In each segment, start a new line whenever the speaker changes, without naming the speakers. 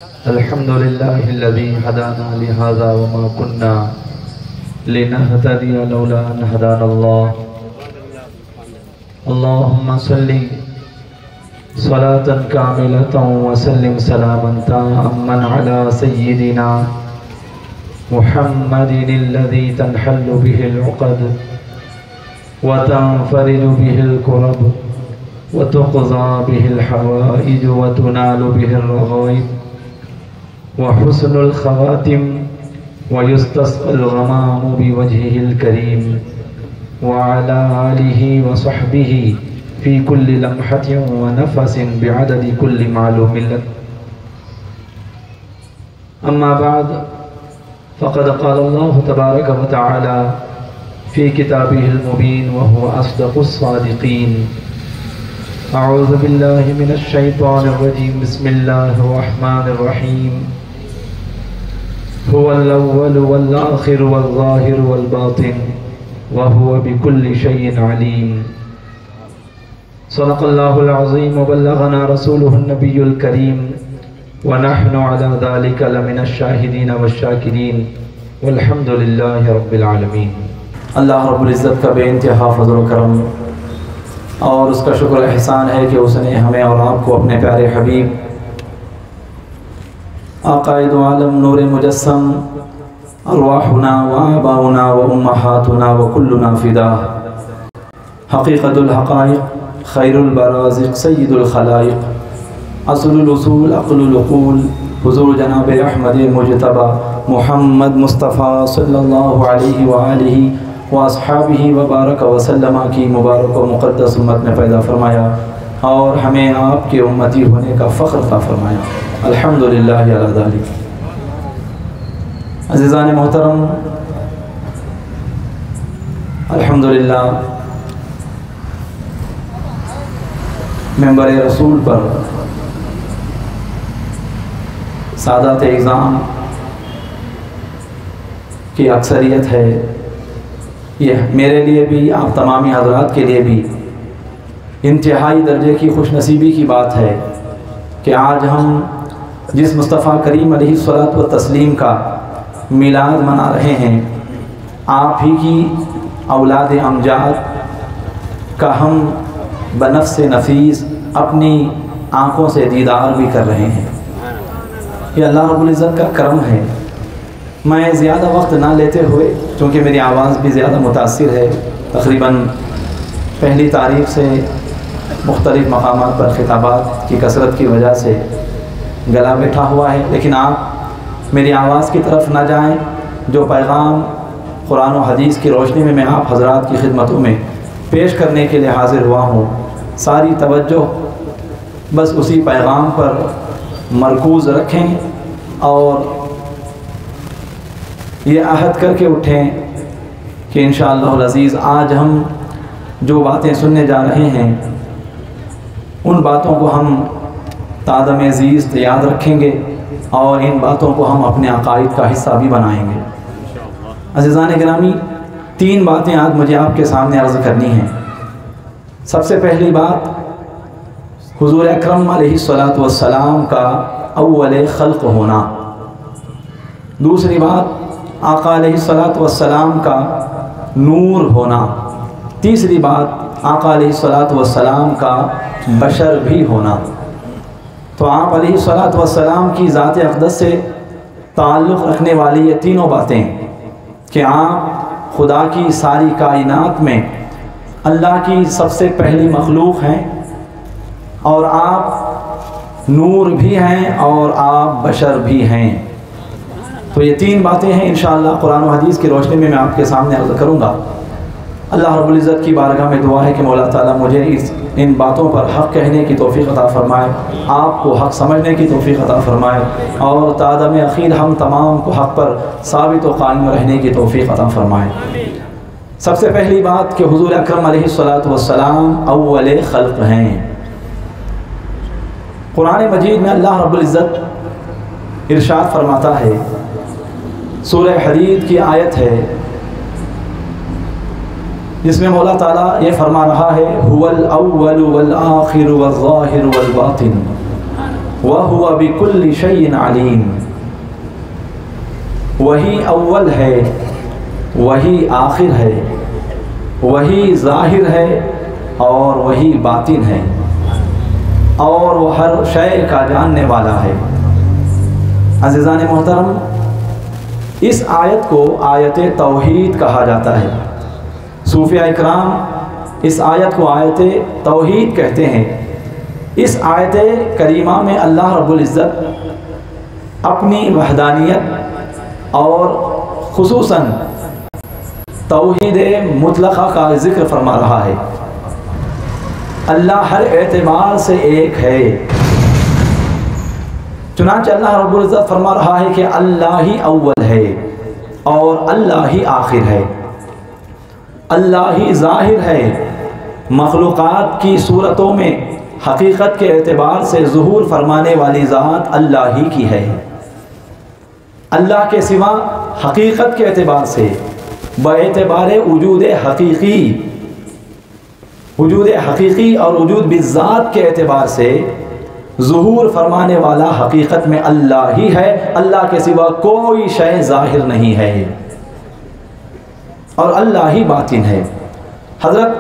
अल्हम्दुलिल्लाहिल्लज़ी हदाना लिहाज़ा वमा कुन्ना लिनहतदिया लौला अन हदानल्लाह। अल्लाहुम्मा सल्लि सलातन कामिलतन व सल्लिम सलामन ताम्मन अला सय्यिदिना मुहम्मदिनिल्लज़ी तन्हल्लु बिहिल उक़द व तन्फरिजु बिहिल कुरब व तुक़ज़ा बिहिल हवाइज व तुनालु बिहिर रग़ाइब व हुस्नुल ख़वातिम व युस्तस्क़ल ग़मामु बिवजहिल करीम व अला आलिहि व सहबिहि फ़ी कुल्लि लम्हतिन व नफ़सिन बिअददि कुल्लि मालूमिन लक। अम्मा बाद फ़क़द क़ाल अल्लाहु तबारक व तआला फ़ी किताबिहिल मुबीन व हुवा अस्दक़ुस सादिक़ीन। अऊज़ु बिल्लाहि मिनश शैतानिर रजीम। बिस्मिल्लाहिर रहमानिर रहीम। हुवल अव्वलु वल आखिरु वल ज़ाहिरु वल बातिन व हुवा बिकुल्लि शैइन अलीम। सदक़ल्लाहुल अज़ीम व बल्लग़ना रसूलुहुन नबियुल करीम व नहनु अला ज़ालिका लमिनश शाहिदीन वश्शाकिरीन वल्हम्दुलिल्लाहि रब्बिल आलमीन। अल्लाह रब्बुल इज़्ज़त का बेइंतहा फ़ज़ल व करम और उसका शुक्र एहसान है कि उसने हमें और आपको अपने प्यारे हबीब आक़ाए दो आलम नूर मुजस्सम अरवाहुना व आबाउना व उम्महातुना व कुल्लुना फ़िदा हक़ीक़तुल हक़ाइक़ खैरुल बराज़िक़ सय्यिदुल ख़लाइक़ असलुल उसूल अक़लुल उक़ूल हुज़ूर जनाब अहमद मुजतबा मुहम्मद मुस्तफ़ा सल्लल्लाहु अलैहि व आलिहि व अस्हाबिही व बारक व सल्लमा की मुबारक व मुक़द्दस उम्मत में पैदा फरमाया और हमें आपके उम्मती होने का फ़ख्र अता फरमाया। अल्हम्दुलिल्लाहि अला ज़ालिक। अज़ीज़ान मोहतरम, अल्हम्दुलिल्लाह मेंबर रसूल पर सादात इज़ाम की अक्सरियत है। यह मेरे लिए भी, आप तमामी हज़रात के लिए भी इंतहाई दर्जे की खुशनसीबी की बात है कि आज हम जिस मुस्तफ़ा करीम अलैहिस्सलात व तस्लीम का मिलाद मना रहे हैं, आप ही की औलाद अमजाद का हम बनफ्स नफीस अपनी आँखों से दीदार भी कर रहे हैं। ये अल्लाह रब्बुल इज़्ज़त का करम है। मैं ज़्यादा वक्त ना लेते हुए, क्योंकि मेरी आवाज़ भी ज़्यादा मुतासिर है, तकरीबन पहली तारीख़ से मुख्तलिफ़ मकामात पर खिताबात की कसरत की वजह से गला बैठा हुआ है, लेकिन आप मेरी आवाज़ की तरफ ना जाएं। जो पैगाम कुरान और हदीस की रोशनी में मैं आप हज़रात की खिदमतों में पेश करने के लिए हाज़िर हुआ हूँ, सारी तवज्जो बस उसी पैगाम पर मरकूज़ रखें और ये अहद करके उठें कि इंशाअल्लाहुल अज़ीज़ आज हम जो बातें सुनने जा रहे हैं उन बातों को हम तादम अज़ीज़ याद रखेंगे और इन बातों को हम अपने अक़ाइद का हिस्सा भी बनाएंगे। अज़ीज़ान गिरामी, तीन बातें आज मुझे आपके सामने अर्ज़ करनी हैं। सबसे पहली बात, हुज़ूर अकरम अलैहिस्सलातु वस्सलाम का अव्वल ख़ल्क़ होना। दूसरी बात, आक़ा अलैहिस्सलातु वस्सलाम का नूर होना। तीसरी बात, आक़ा अलैहिस्सलातु वस्सलाम का बशर भी होना। तो आप अलैहिस्सलातु वस्सलाम की ज़ात अक़दस से ताल्लुक़ रखने वाली ये तीनों बातें कि आप खुदा की सारी कायनात में अल्लाह की सबसे पहली मखलूक़ हैं और आप नूर भी हैं और आप बशर भी हैं। तो ये तीन बातें हैं, इंशाअल्लाह कुरान और हदीस की रोशनी में मैं आपके सामने अर्ज़ करूँगा। अल्लाह रब्बुल इज़्ज़त की बारगाह में दुआ है कि मौला ताला मुझे इन बातों पर हक़ कहने की तौफ़ीक़ अता फ़रमाए, आपको हक़ समझने की तौफ़ीक़ अता फ़रमाए और तादम अख़ीर हम तमाम को हक़ पर साबित व क़ाइम रहने की तौफ़ीक़ अता फ़रमाए। सबसे पहली बात कि हुज़ूर अकरम अलैहिस्सलातु वस्सलाम अव्वल ख़ल्क़ हैं। कुरान मजीद में अल्लाह रब्बुल इज़्ज़त इरशाद फ़रमाता है, सूरह हदीद की आयत है जिसमें मौला ताला ये फरमा रहा है, हुवल अव्वलु वल आखिरु वल ज़ाहिरु वल बातिन व हुवा बिकुल्लि शैइन अलीम। वही अव्वल है, वही आखिर है, वही ज़ाहिर है और वही बातिन है, और वह हर शय का जानने वाला है। अज़ीज़ान मोहतरम, इस आयत को आयत तौहीद कहा जाता है। सूफिया इकराम इस आयत को आयत तौहीद कहते हैं। इस आयत करीमा में अल्लाह रब्बुल इज़्ज़त अपनी वहदानियत और खुसूसन तौहीद मुतलक़ा का ज़िक्र फरमा रहा है। अल्लाह हर एतबार से एक है। चुनांचे अल्लाह रब्बुल इज़्ज़त फरमा रहा है कि अल्लाह ही अव्वल है और अल्लाह ही आखिर है, अल्लाह ही ज़ाहिर है। मखलूक़ात की सूरतों में हकीकत के एतबार से ज़ुहूर फरमाने वाली ज़ात अल्लाह ही की है। अल्लाह के सिवा हकीकत के एतबार से बएतबार वजूद हकीकी और वजूद बिज़ात के एतबार से ज़ुहूर फरमाने वाला हकीकत में अल्लाह ही है। अल्लाह के सिवा कोई शय ज़ाहिर नहीं है और अल्लाह ही बातिन है। हज़रत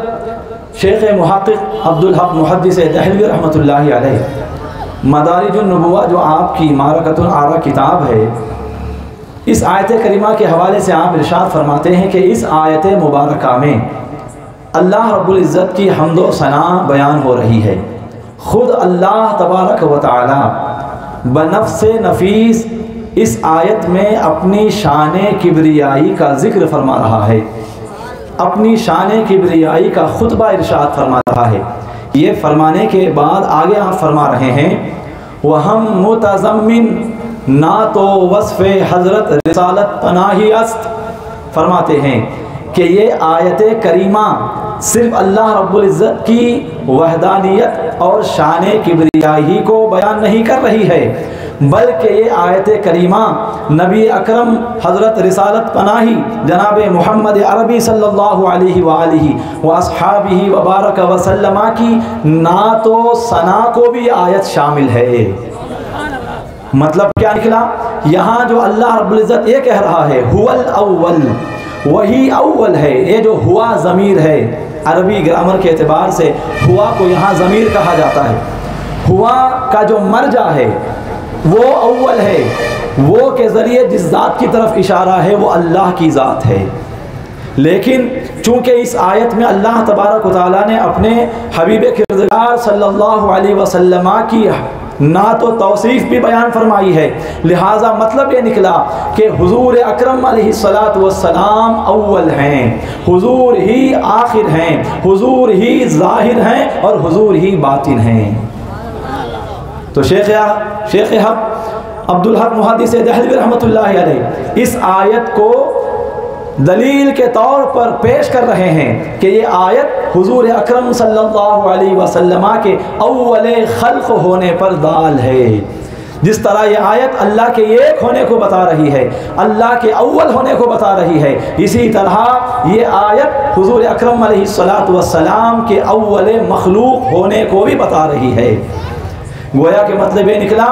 शेख मुहक़्क़िक़ अब्दुल हक़ मुहद्दिस दहलवी रहमतुल्लाहि अलैह मदारिजुन नबुव्वा जो आपकी मारकतुल आरा किताब है, इस आयत करीमा के हवाले से आप इरशाद फरमाते हैं कि इस आयत मुबारका में अल्लाह रब्बुल इज़्ज़त की हम्दो सना बयान हो रही है। ख़ुद अल्लाह तबारक व तआला बनफ्से नफीस इस आयत में अपनी शान किब्रियाई का ज़िक्र फरमा रहा है, अपनी शान किब्रियाई का खुतबा इरशाद फरमा रहा है। ये फरमाने के बाद आगे आप फरमा रहे हैं, वहम मुतज़म्मिन ना तो वस्फ़े हज़रत रिसालत पनाही अस्त। फरमाते हैं कि ये आयत करीमा सिर्फ़ अल्लाह रब्बुल इज़्ज़त की वहदानियत और शान किब्रियाई को बयान नहीं कर रही है, बल्कि ये आयत करीमा नबी अकरम हज़रत रिसालत पनाही जनाब मोहम्मद अरबी सल्लल्लाहु अलैहि वालिहि व अस्हाबिही व बारक व सल्लमा की नातो सना को भी आयत शामिल है। मतलब क्या निकला, यहाँ जो अल्लाह रब्बुल इज़्ज़त ये कह रहा है हुवल अव्वल, वही अव्वल है। ये जो हुआ ज़मीर है, अरबी ग्रामर के एतबार से हुआ को यहाँ ज़मीर कहा जाता है। हुआ का जो मर्जा है वो अव्वल है, वो के ज़रिए जिस ज़ात की तरफ इशारा है वो अल्लाह की ज़ात है। लेकिन चूँकि इस आयत में अल्लाह तबारक व तआला ने अपने हबीब किरदार सल्लल्लाहु अलैहि वसल्लम की ना तो तौसीफ़ भी बयान फरमाई है, लिहाजा मतलब ये निकला कि हुजूर अकरम अलैहिस्सलातु वस्सलाम अव्वल हैं, हुजूर ही आखिर हैं, हुजूर ही ज़ाहिर हैं और हुजूर ही बातिन हैं। तो शेख हक़ अब्दुल हक़ मुहद्दिस दहलवी रहमतुल्लाहि अलैह इस आयत को दलील के तौर पर पेश कर रहे हैं कि ये आयत हुजूर अकरम सल्लल्लाहु अलैहि वसल्लम के अव्वल खल्क़ होने पर दाल है। जिस तरह ये आयत अल्लाह के एक होने को बता रही है, अल्लाह के अव्वल होने को बता रही है, इसी तरह ये आयत हुजूर अकरम अलैहिस्सलातु वस्सलाम के अव्वल मखलूक होने को भी बता रही है। गोया के मतलब ये निकला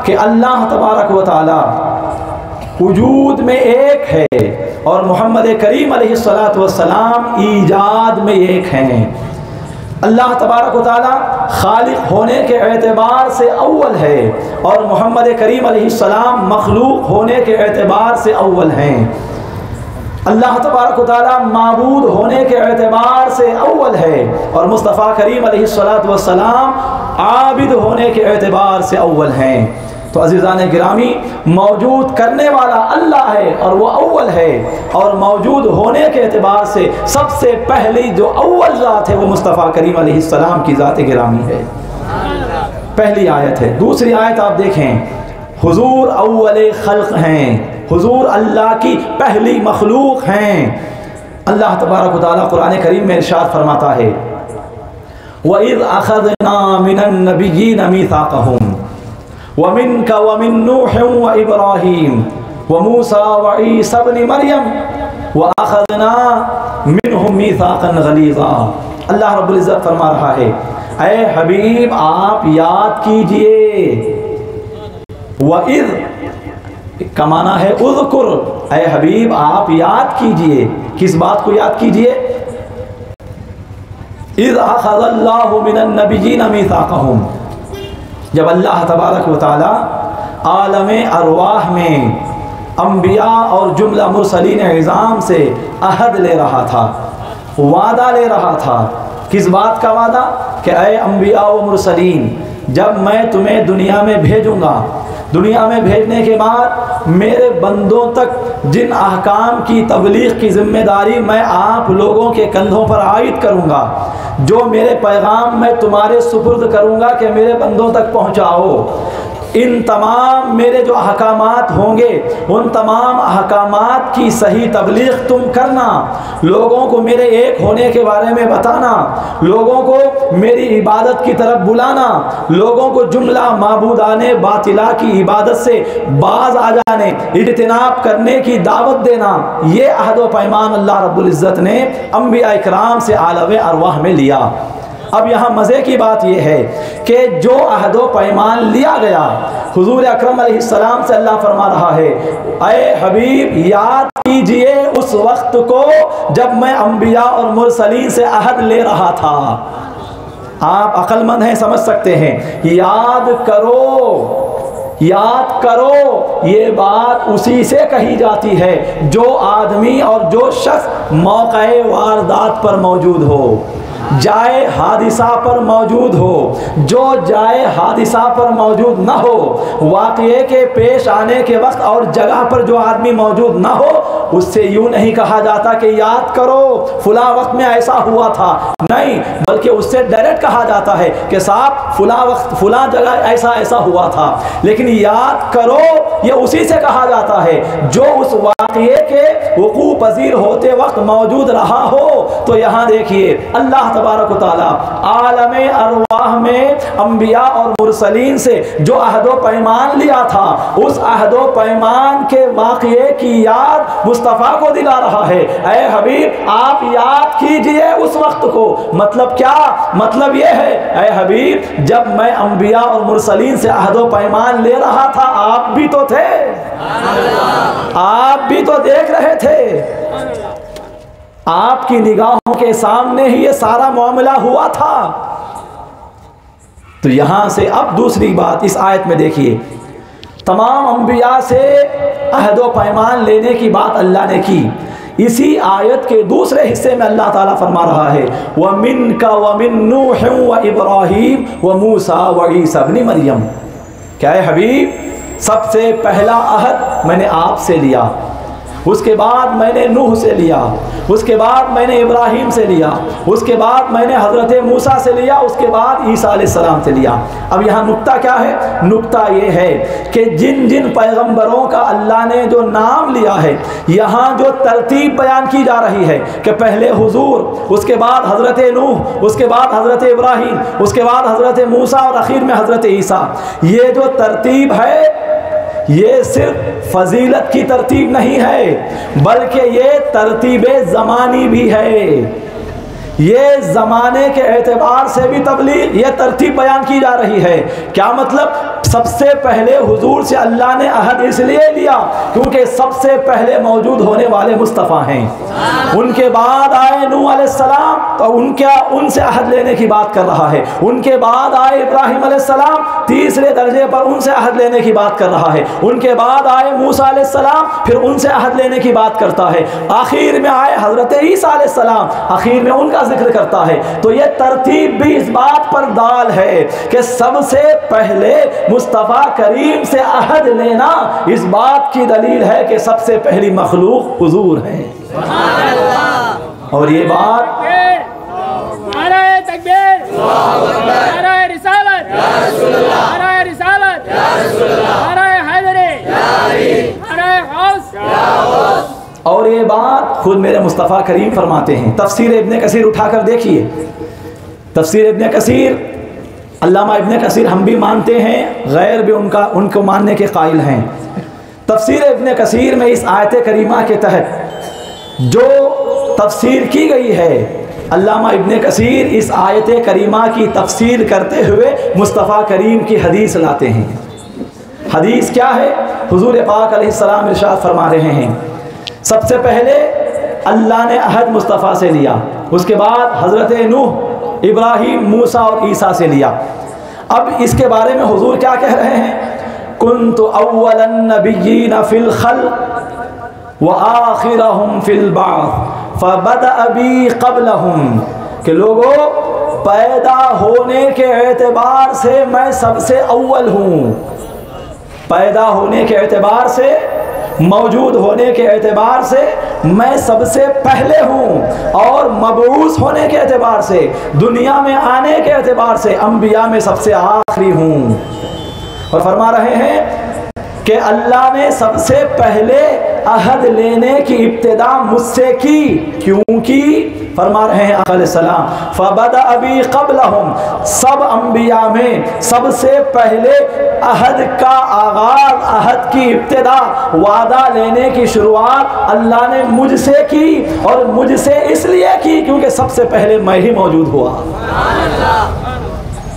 कि अल्लाह तबारक व तआला वजूद में एक है और मोहम्मद करीम अलैहिस्सलातु वस्सलाम ईजाद में एक हैं। अल्लाह तबारक व तआला खालिक होने के एतबार से अव्वल है और मोहम्मद करीम अलैहिस्सलाम मखलूक होने के एतबार से अव्वल हैं। अल्लाह तबारक व तआला माबूद होने के एतबार से अव्वल है और मुस्तफ़ा करीम अलैहिस्सलातु वस्सलाम आबिद होने के एतबार से अव्वल हैं। तो अज़ीज़ान गिरामी, मौजूद करने वाला अल्लाह है और वो अव्वल है, और मौजूद होने के एतबार से सबसे पहली जो अव्वल ज़ात है वो मुस्तफ़ा करीम अलैहिस्सलाम की ज़ात गिरामी है। पहली आयत है। दूसरी आयत आप देखें, हुजूर अव्वल खल्क़ हैं, हुजूर अल्लाह की पहली मखलूक हैं। अल्लाह तबारक व तआला कुरान करीम में इरशाद फरमाता है, वइज़ अख़ज़ना मिनन नबिय्यीन मीसाक़हुम व मिनका व मिन नूह व इब्राहीम व मूसा व ईसा इब्न मरियम व अख़ज़ना मिनहुम मीसाक़न गलीज़ा। अल्लाह रब्बुल इज़्ज़त फरमा रहा है, ऐ हबीब आप याद कीजिए वइज़ का माना है उज़कुर, ऐ हबीब आप याद कीजिए। किस बात को याद कीजिए? इज़ अख़ज़ल्लाहु मिनन नबिय्यीन मीसाक़हुम, जब अल्लाह तबारक व तआला आलम अरवाह में अम्बिया और जुमला मुरसलीन इज़ाम से अहद ले रहा था, वादा ले रहा था। किस बात का वादा? कि ऐ अम्बिया व मुरसलीन, जब मैं तुम्हें दुनिया में भेजूँगा, दुनिया में भेजने के बाद मेरे बंदों तक जिन अहकाम की तबलीग की ज़िम्मेदारी मैं आप लोगों के कंधों पर आयद करूँगा, जो मेरे पैगाम मैं तुम्हारे सुपुर्द करूँगा कि मेरे बंदों तक पहुँचाओ, इन तमाम मेरे जो अहकामात होंगे उन तमाम अहकामात की सही तबलीग तुम करना, लोगों को मेरे एक होने के बारे में बताना, लोगों को मेरी इबादत की तरफ बुलाना, लोगों को जुमला माबूदाने बातिला की इबादत से बाज आ जाने, इज्तिनाब करने की दावत देना। ये अहद व पैमान अल्लाह रब्बुल इज़्ज़त ने अंबिया इकराम से आलम अरवाह में लिया। अब यहाँ मज़े की बात यह है कि जो अहद व पैमान लिया गया, हुज़ूर अकरम अलैहिस्सलाम से अल्लाह फरमा रहा है, ऐ हबीब याद कीजिए उस वक्त को जब मैं अंबिया और मुरसलीन से अहद ले रहा था। आप अक्लमंद हैं, समझ सकते हैं। याद करो, याद करो, ये बात उसी से कही जाती है जो आदमी और जो शख्स मौक़े वारदात पर मौजूद हो, जाए हादिसा पर मौजूद हो। जो जाए हादिसा पर मौजूद ना हो, वाक़ये के पेश आने के वक्त और जगह पर जो आदमी मौजूद ना हो, उससे यूँ नहीं कहा जाता कि याद करो फुला वक्त में ऐसा हुआ था, नहीं, बल्कि उससे डायरेक्ट कहा जाता है कि साहब फुला वक्त फुला जगह ऐसा ऐसा हुआ था। लेकिन याद करो ये उसी से कहा जाता है जो उस वाक़ये के वक़ू पज़ीर होते वक्त मौजूद रहा हो। तो यहाँ देखिए अल्लाह तबारक व तआला आलम अरवाह में अंबिया और मुरसलीन से जो अहद व पैमान लिया था, उस अहद व पैमान के वाक़ये की याद मुस्तफ़ा को दिला रहा है। ऐ हबीब आप याद कीजिए उस वक्त को। मतलब क्या? मतलब ये है, ऐ हबीब जब मैं अंबिया और मुरसलीन से अहद व पैमान ले रहा था, आप भी तो थे, आप भी तो देख रहे थे, आपकी निगाहों के सामने ही ये सारा मामला हुआ था। तो यहां से अब दूसरी बात इस आयत में देखिए, तमाम अंबिया से अहद व पैमान लेने की बात अल्लाह ने की। इसी आयत के दूसरे हिस्से में अल्लाह ताला फरमा रहा है, व मिनका व मिन नूह व इब्राहीम व मूसा व ईसा इब्न मरियम। क्या है हबीब? सबसे पहला अहद मैंने आपसे लिया, उसके बाद मैंने नूह से लिया, उसके बाद मैंने इब्राहीम से लिया, उसके बाद मैंने हज़रत मूसा से लिया, उसके बाद ईसा अलैहिस्सलाम से लिया। अब यहाँ नुक्ता क्या है? नुक्ता ये है कि जिन जिन पैगंबरों का अल्लाह ने जो नाम लिया है, यहाँ जो तरतीब बयान की जा रही है कि पहले हुजूर, उसके बाद हज़रत नूह, उसके बाद हज़रत इब्राहीम, उसके बाद हज़रत मूसा और आखिर में हज़रत ईसा, ये जो तरतीब है ये सिर्फ फजीलत की तरतीब नहीं है, बल्कि ये तरतीब ज़मानी भी है। ये ज़माने के एतबार से भी तबलीग ये तरतीब बयान की जा रही है। क्या मतलब? सबसे पहले हुजूर से अल्लाह ने अहद इसलिए लिया क्योंकि सबसे पहले मौजूद होने वाले मुस्तफ़ा हैं। उनके बाद आए नूह अलैहिस्सलाम, तो उनसे अहद लेने की बात कर रहा है। उनके बाद आए इब्राहीम अलैहिस्सलाम, तीसरे दर्जे पर उनसे अहद लेने की बात कर रहा है। उनके बाद आए मूसा अलैहिस्सलाम, फिर उनसे अहद लेने की बात करता है। आखिर में आए हज़रत ईसा अलैहिस्सलाम, आखिर में उनका जिक्र करता है। तो ये तरतीब भी इस बात पर दाल है कि सबसे पहले मुस्तफ़ा करीम से अहद लेना इस बात की दलील है कि सबसे पहली मखलूक हुजूर है। और ये बात और ये बात खुद मेरे मुस्तफ़ा करीम फरमाते हैं। तफसीर इब्न कसीर उठाकर देखिए, तफसीर इब्न कसीर, अल्लामा इब्न कसीर हम भी मानते हैं, गैर भी उनको मानने के कायल हैं। तफसीर इब्न कसीर में इस आयत करीमा के तहत जो तफसीर की गई है, अल्लामा इब्न कसीर इस आयत करीमा की तफसीर करते हुए मुस्तफ़ा करीम की हदीस लाते हैं। हदीस क्या है? हुजूर पाक अलैहिस्सलाम इरशाद फरमा रहे हैं, सबसे पहले अल्लाह ने अहद मुस्तफ़ा से लिया, उसके बाद हज़रत नूह, इब्राहीम, मूसा और ईसा से लिया। अब इसके बारे में हुजूर क्या कह रहे हैं? कुन्तु अव्वलन नबिय्यीन फिल खल्क़ व आखिरहुम फिल बाअथ फबदअ बी क़ब्लहुम, कि लोगों, पैदा होने के एतबार से मैं सबसे अव्वल हूँ, पैदा होने के एतबार से, मौजूद होने के एतबार से मैं सबसे पहले हूँ, और मबऊस होने के एतबार से, दुनिया में आने के एतबार से अंबिया में सबसे आखिरी हूँ। और फरमा रहे हैं कि अल्लाह ने सबसे पहले अहद लेने की इब्तिदा मुझसे की, क्योंकि फरमा रहे हैं अलैहिस्सलाम फबदअ बी क़ब्लहुम, सब अंबिया में सबसे पहले अहद का आगाज, अहद की इब्तिदा, वादा लेने की शुरुआत अल्लाह ने मुझसे की, और मुझसे इसलिए की क्योंकि सबसे पहले मैं ही मौजूद हुआ।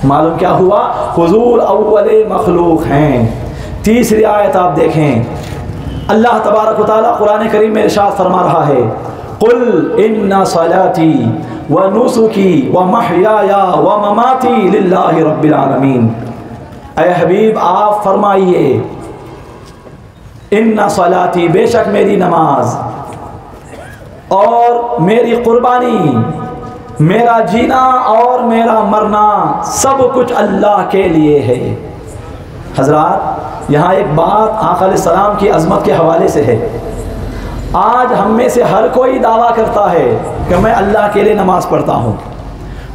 मालूम क्या हुआ? हुजूर अव्वले मखलूक हैं। तीसरी आयत आप देखें, अल्लाह तबारक व तआला कुरान करीम में इरशाद फरमा रहा है, कुल इन्ना सलाती व नुसुकी व महयाया व ममाती लिल्लाहि रब्बिल आलमीन। ऐ हबीब आप फरमाइए, इन्ना सलाती, बेशक मेरी नमाज, और मेरी कुर्बानी, मेरा जीना और मेरा मरना, सब कुछ अल्लाह के लिए है। हजरात, यहाँ एक बात आका अलैहिस्सलाम की अज़मत के हवाले से है। आज हम में से हर कोई दावा करता है कि मैं अल्लाह के लिए नमाज़ पढ़ता हूँ,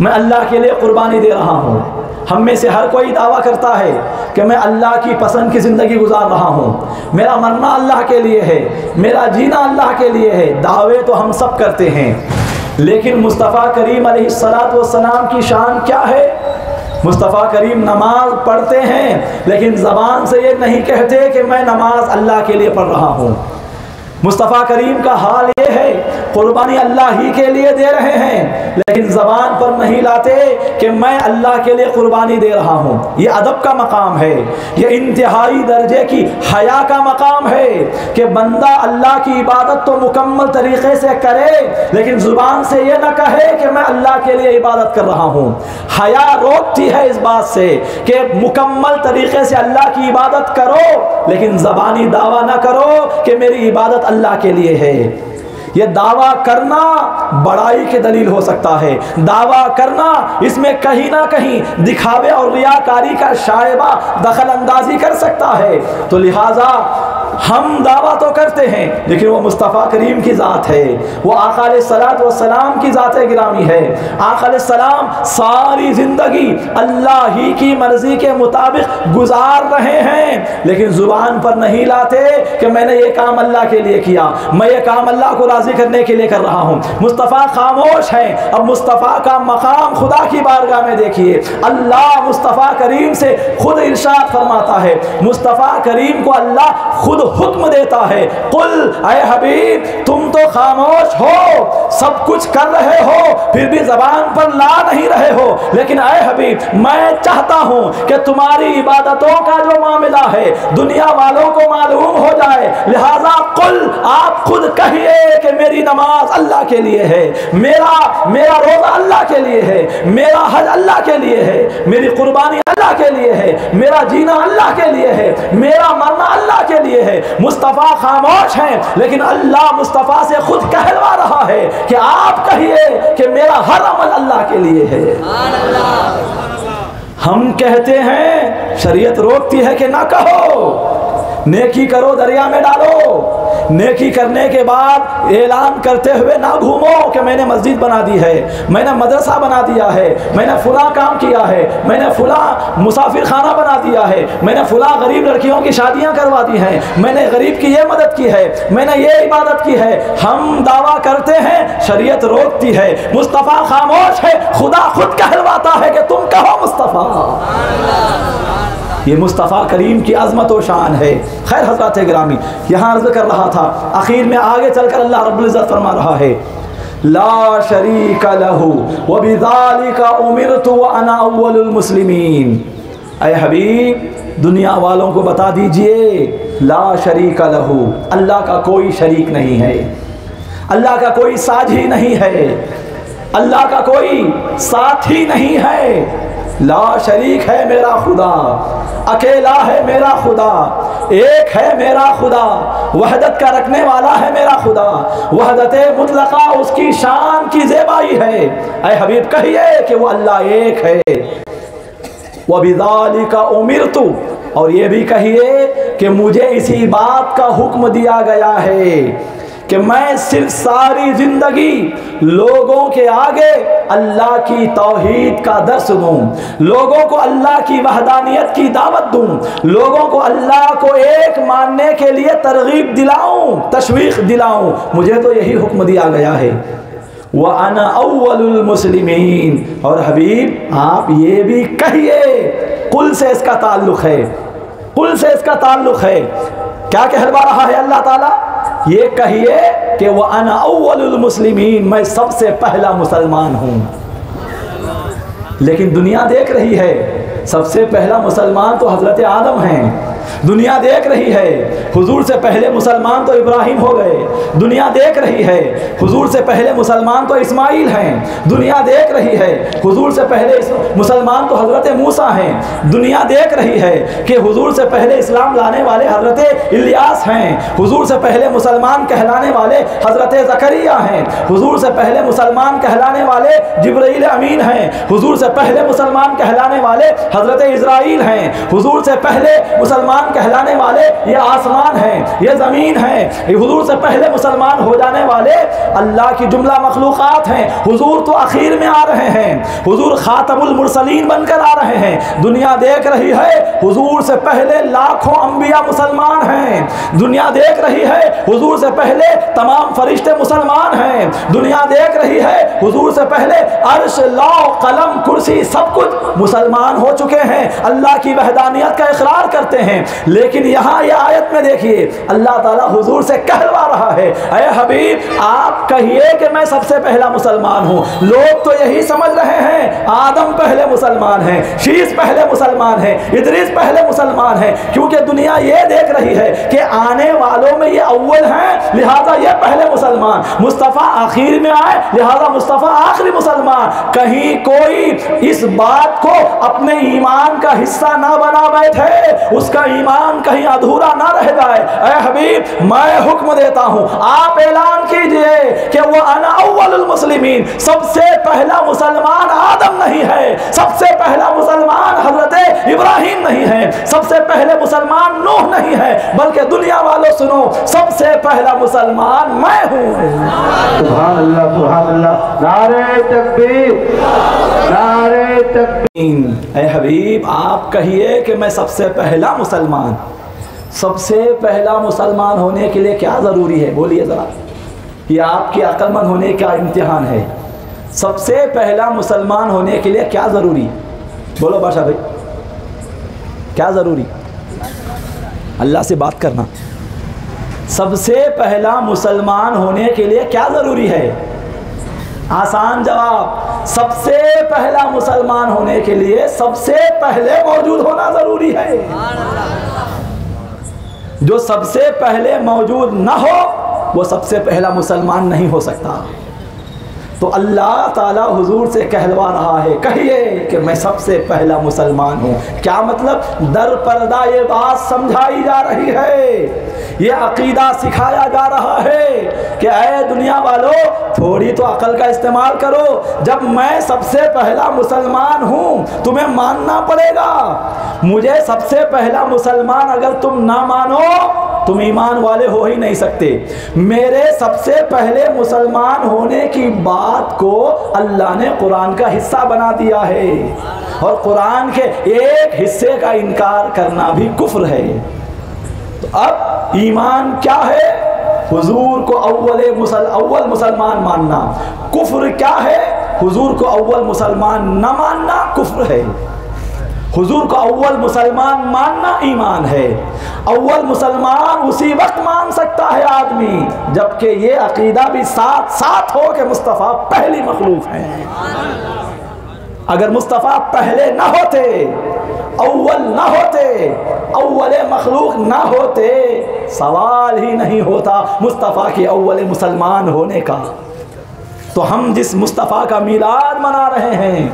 मैं अल्लाह के लिए कुर्बानी दे रहा हूँ। हम में से हर कोई दावा करता है कि मैं अल्लाह की पसंद की ज़िंदगी गुजार रहा हूँ, मेरा मरना अल्लाह के लिए है, मेरा जीना अल्लाह के लिए है। दावे तो हम सब करते हैं, लेकिन मुस्तफ़ा करीम अलैहिस्सलातु वस्सलाम की शान क्या है? मुस्तफ़ा करीम नमाज पढ़ते हैं, लेकिन ज़बान से ये नहीं कहते कि मैं नमाज अल्लाह के लिए पढ़ रहा हूँ। मुस्तफ़ा करीम का हाल ये है, कुर्बानी अल्लाह ही के लिए दे रहे हैं, लेकिन ज़बान पर नहीं लाते कि मैं अल्लाह के लिए कुर्बानी दे रहा हूँ। ये अदब का मकाम है, ये इंतहाई दर्जे की हया का मकाम है कि बंदा अल्लाह की इबादत तो मुकम्मल तरीक़े से करे, लेकिन ज़ुबान से ये ना कहे कि मैं अल्लाह के लिए इबादत कर रहा हूँ। हया रोकती है इस बात से कि मुकम्मल तरीक़े से अल्लाह की इबादत करो, लेकिन ज़बानी दावा ना करो कि मेरी इबादत अल्लाह के लिए है। ये दावा करना बड़ाई की दलील हो सकता है, दावा करना इसमें कहीं ना कहीं दिखावे और रियाकारी का शायबा दखल अंदाजी कर सकता है। तो लिहाजा हम दावा तो करते हैं, लेकिन वो मुस्तफ़ा करीम की ज़ात है, वो आका अलैहिस्सलातु वस्सलाम की ज़ात गिरामी है। आका अलैहिस्सलाम सारी ज़िंदगी अल्लाह ही की मर्ज़ी के मुताबिक गुजार रहे हैं, लेकिन ज़ुबान पर नहीं लाते कि मैंने ये काम अल्लाह के लिए किया, मैं ये काम अल्लाह को राज़ी करने के लिए कर रहा हूँ। मुस्तफ़ा खामोश है। अब मुस्तफ़ा का मकाम खुदा की बारगाह में देखिए, अल्लाह मुस्तफ़ा करीम से खुद इरशाद फरमाता है, मुस्तफ़ा करीम को अल्लाह खुद हुक्म देता है, कुल ऐ हबीब तुम तो खामोश हो, सब कुछ कर रहे हो, फिर भी ज़बान पर ला नहीं रहे हो, लेकिन ऐ हबीब मैं चाहता हूँ कि तुम्हारी इबादतों का जो मामला है दुनिया वालों को मालूम हो जाए। लिहाजा कुल आप खुद कहिए कि मेरी नमाज अल्लाह के लिए है, मेरा रोज़ा अल्लाह के लिए है, मेरा हज अल्लाह के लिए है, मेरी कुर्बानी अल्लाह के लिए है, मेरा जीना अल्लाह के लिए है, मेरा मरना अल्लाह के लिए है। मुस्तफ़ा खामोश हैं, लेकिन अल्लाह मुस्तफ़ा से खुद कहलवा रहा है कि आप कहिए कि मेरा हर अमल अल्लाह के लिए है। हम कहते हैं शरीयत रोकती है कि ना कहो, नेकी करो दरिया में डालो, नेकी करने के बाद ऐलान करते हुए ना घूमो कि मैंने मस्जिद बना दी है, मैंने मदरसा बना दिया है, मैंने फुला काम किया है, मैंने फुला मुसाफिर खाना बना दिया है, मैंने फुला गरीब लड़कियों की शादियां करवा दी हैं, मैंने गरीब की ये मदद की है, मैंने ये इबादत की है। हम दावा करते हैं, शरीयत रोकती है, मुस्तफ़ा खामोश है, खुदा खुद कहलवाता है कि तुम कहो मुस्तफ़ा। ये मुस्तफ़ा करीम की अज़मत व शान है। खैर हज़रात गिरामी, यहाँ अर्ज़ कर रहा था, आखिर में आगे चलकर अल्लाह रब्बुल इज़्ज़त फरमा रहा है, ला शरीका लहू व बिज़ालिका उमिरतु व अना अव्वलुल मुस्लिमीन। ऐ हबीब दुनिया वालों को बता दीजिए, ला शरीक लहू, अल्लाह का कोई शरीक नहीं है, अल्लाह का कोई साझी नहीं है, अल्लाह का कोई साथी नहीं है। ला शरीक है मेरा खुदा, अकेला है मेरा खुदा, एक है मेरा खुदा, वहदत का रखने वाला है मेरा खुदा, वहदत मुतलका उसकी शान की ज़ेबाई है। ऐ हबीब कहिए कि वो अल्लाह एक है। वबिज़ालिका उमिरतु, और ये भी कहिए कि मुझे इसी बात का हुक्म दिया गया है कि मैं सिर्फ सारी जिंदगी लोगों के आगे अल्लाह की तौहीद का दर्स दूं, लोगों को अल्लाह की वहदानियत की दावत दूं, लोगों को अल्लाह को एक मानने के लिए तरगीब दिलाऊं, तशवीक़ दिलाऊं। मुझे तो यही हुक्म दिया गया है। व अना अव्वलुल मुस्लिमीन, और हबीब आप ये भी कहिए, कुल से इसका ताल्लुक़ है, कुल से इसका ताल्लुक़ है। क्या कहलवा रहा है अल्लाह ताला? ये कहिए कि वह अना अव्वलुल मुस्लिमीन, मैं सबसे पहला मुसलमान हूँ। लेकिन दुनिया देख रही है, सबसे पहला मुसलमान तो हज़रत आदम हैं। दुनिया देख रही है, हुजूर से पहले मुसलमान तो इब्राहिम हो गए। दुनिया देख रही है, हुजूर से पहले मुसलमान तो इस्माइल हैं। दुनिया देख रही है, हुजूर से पहले मुसलमान तो हज़रत मूसा हैं। दुनिया देख रही है कि हुजूर से पहले इस्लाम लाने वाले हज़रत इलियास हैं। हुजूर से पहले मुसलमान कहलाने वाले हज़रत ज़करिया हैं। हुजूर से पहले मुसलमान कहलाने वाले जिब्रील अमीन हैं। हुजूर से पहले मुसलमान कहलाने वाले हज़रत इज़राइल हैं। हुजूर से पहले मुसलमान कहलाने वाले ये आसमान हैं, ये ज़मीन है। हुजूर से पहले मुसलमान हो जाने वाले अल्लाह की जुमला मखलूक़ात हैं। हुजूर तो आखिर में आ रहे हैं, हुजूर खातमुल मुरसलीन बनकर आ रहे हैं। दुनिया देख रही है, हुजूर से पहले लाखों अंबिया मुसलमान हैं। दुनिया देख रही है, हुजूर से पहले तमाम फरिश्ते मुसलमान हैं। दुनिया देख रही है, हुजूर से पहले अर्श, लौह, कलम, कुर्सी सब कुछ मुसलमान हो चुके हैं, अल्लाह की वहदानियत का इकरार करते हैं। लेकिन यहाँ ये आयत में देखिए, अल्लाह ताला हुजूर से कहलवा रहा है, ऐ हबीब आप कहिए कि मैं सबसे पहला मुसलमान हूँ। लोग तो यही समझ रहे हैं, आदम पहले मुसलमान हैं, शीश पहले मुसलमान हैं, इदरीस पहले मुसलमान हैं, क्योंकि दुनिया ये देख रही है कि आने वालों में ये अव्वल हैं, लिहाजा ये पहले मुसलमान। मुस्तफ़ा आखिर में आए, लिहाजा मुस्तफ़ा आखिरी मुसलमान। कहीं कोई इस बात को अपने ईमान का हिस्सा ना बना बैठे, उसका ईमान कहीं अधूरा ना रह जाए। ऐ हबीब मैं हुक्म देता हूं, आप ऐलान कीजिए कि वो अना अव्वलुल मुस्लिमीन, सबसे पहला मुसलमान आदम नहीं है, सबसे पहला मुसलमान हजरत इब्राहिम नहीं है, सबसे पहले मुसलमान नूह नहीं है, बल्कि दुनिया वालों सुनो, सबसे पहला मुसलमान मैं हूं।
सुभान अल्लाह, सुभान अल्लाह, नारे तकबीर, नारे तकबीर।
ऐ हबीब आप कहिए कि मैं सबसे पहला मुसलमान। सबसे पहला मुसलमान होने के लिए क्या ज़रूरी है? बोलिए ज़रा, ये आपके अक्लमंद होने का इम्तिहान है। सबसे पहला मुसलमान होने के लिए क्या ज़रूरी? बोलो बादशाह भाई, क्या ज़रूरी? अल्लाह से बात करना। सबसे पहला मुसलमान होने के लिए क्या ज़रूरी है? आसान जवाब, सबसे पहला मुसलमान होने के लिए सबसे पहले मौजूद होना ज़रूरी है। जो सबसे पहले मौजूद ना हो वो सबसे पहला मुसलमान नहीं हो सकता। तो अल्लाह ताला हुजूर से कहलवा रहा है, कहिए कि मैं सबसे पहला मुसलमान हूँ। क्या मतलब? दर पर्दा ये बात समझाई जा रही है, ये अकीदा सिखाया जा रहा है कि ऐ दुनिया वालों थोड़ी तो अकल का इस्तेमाल करो। जब मैं सबसे पहला मुसलमान हूँ तुम्हें मानना पड़ेगा। मुझे सबसे पहला मुसलमान अगर तुम ना मानो तुम ईमान वाले हो ही नहीं सकते। मेरे सबसे पहले मुसलमान होने की बात को अल्लाह ने कुरान का हिस्सा बना दिया है, और कुरान के एक हिस्से का इनकार करना भी कुफ्र है। तो अब ईमान क्या है? हुजूर को अव्वल मुसलमान मानना। कुफ्र क्या है? हुजूर को अव्वल मुसलमान न मानना कुफ्र है। हुजूर को अव्वल मुसलमान मानना ईमान है। अव्वल मुसलमान उसी वक्त मान सकता है आदमी जबकि ये अकीदा भी साथ साथ हो कि मुस्तफ़ा पहली मखलूक है। अगर मुस्तफ़ा पहले ना होते अव्वल ना होते, अव्वल मखलूक ना होते, सवाल ही नहीं होता मुस्तफ़ा के अव्वल मुसलमान होने का। तो हम जिस मुस्तफ़ा का मीलाद मना रहे हैं,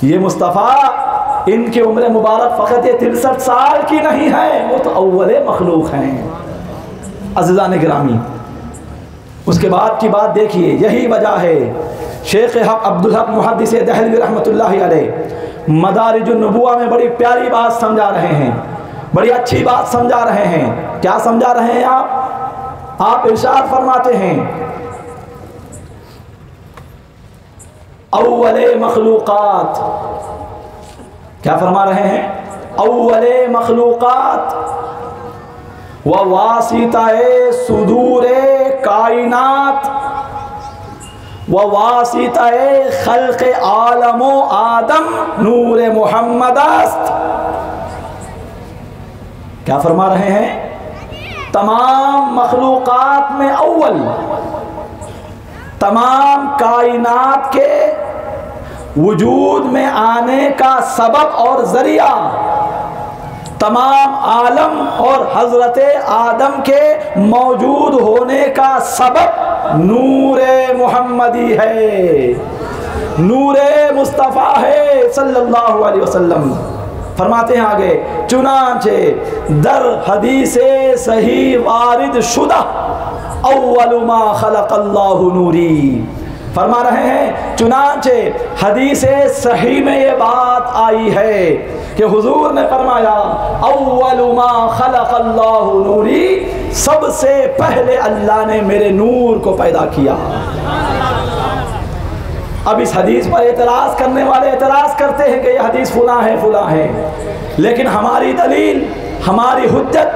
ये मुस्तफ़ा, इनकी उम्र मुबारक फ़कत 63 साल की नहीं है, वो तो अव्वल मखलूक हैं। अज़ीज़ान गिरामी, उसके बाद की बात देखिए, यही वजह है शेख हक अब्दुल हक मुहद्दिस दहलवी रहमतुल्लाहि अलैह मदारिजुन नबुव्वा में बड़ी प्यारी बात समझा रहे हैं, बड़ी अच्छी बात समझा रहे हैं। क्या समझा रहे हैं आप इरशाद फरमाते हैं, अव्वले मखलूकात, क्या फरमा रहे हैं? अव्वले मखलूकात व वासिताए सुदूरे कायनात व वासिताए खल्क़े आलमो आदम नूरे मोहम्मद अस्त। क्या फरमा रहे हैं? तमाम मखलूकात में अव्वल, तमाम कायनात के वजूद में आने का सबब और ज़रिया, तमाम आलम और हज़रत आदम के मौजूद होने का सबब नूरे मुहम्मदी है, नूरे मुस्तफ़ा है सल्लल्लाहु अलैहि वसल्लम। फरमाते हैं आगे, चुनांचे दर हदीसे सही वारिद शुदा अव्वलु मा खलक़ल्लाहु नूरी। फरमा रहे हैं, चुनांचे हदीसे सही में ये बात आई है कि हुजूर ने फरमाया, अव्वलु मा खलक़ल्लाहु नूरी, सबसे पहले अल्लाह ने मेरे नूर को पैदा किया। अब इस हदीस पर एतराज़ करने वाले एतराज़ करते हैं कि यह हदीस फुला है फुला है, लेकिन हमारी दलील, हमारी हुज्जत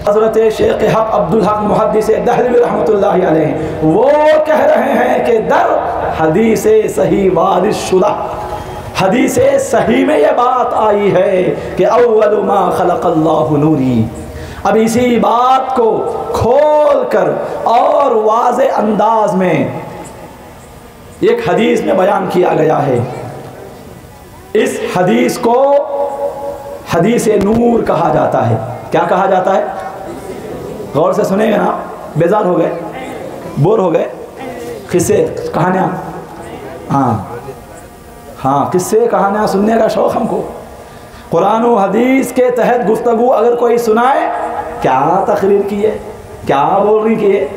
हज़रत शेख हक अब्दुल हक मुहद्दिस दहलवी रहमतुल्लाहि अलैह वो कह रहे हैं कि दर हदीस सही वारिद शुदा, हदीस सही में ये बात आई है कि अव्वलु मा खलक़ल्लाहु नूरी। अब इसी बात को खोल कर और वाज़े अंदाज में एक हदीस में बयान किया गया है। इस हदीस को हदीस नूर कहा जाता है। क्या कहा जाता है? गौर से सुनेंगे ना, बेजार हो गए, बोर हो गए? किस्से कहानियाँ, हाँ किस्से कहानियाँ सुनने का शौक़ हमको। कुरान और हदीस के तहत गुफ्तगू अगर कोई सुनाए, क्या तकरीर की है, क्या बोल रही की है,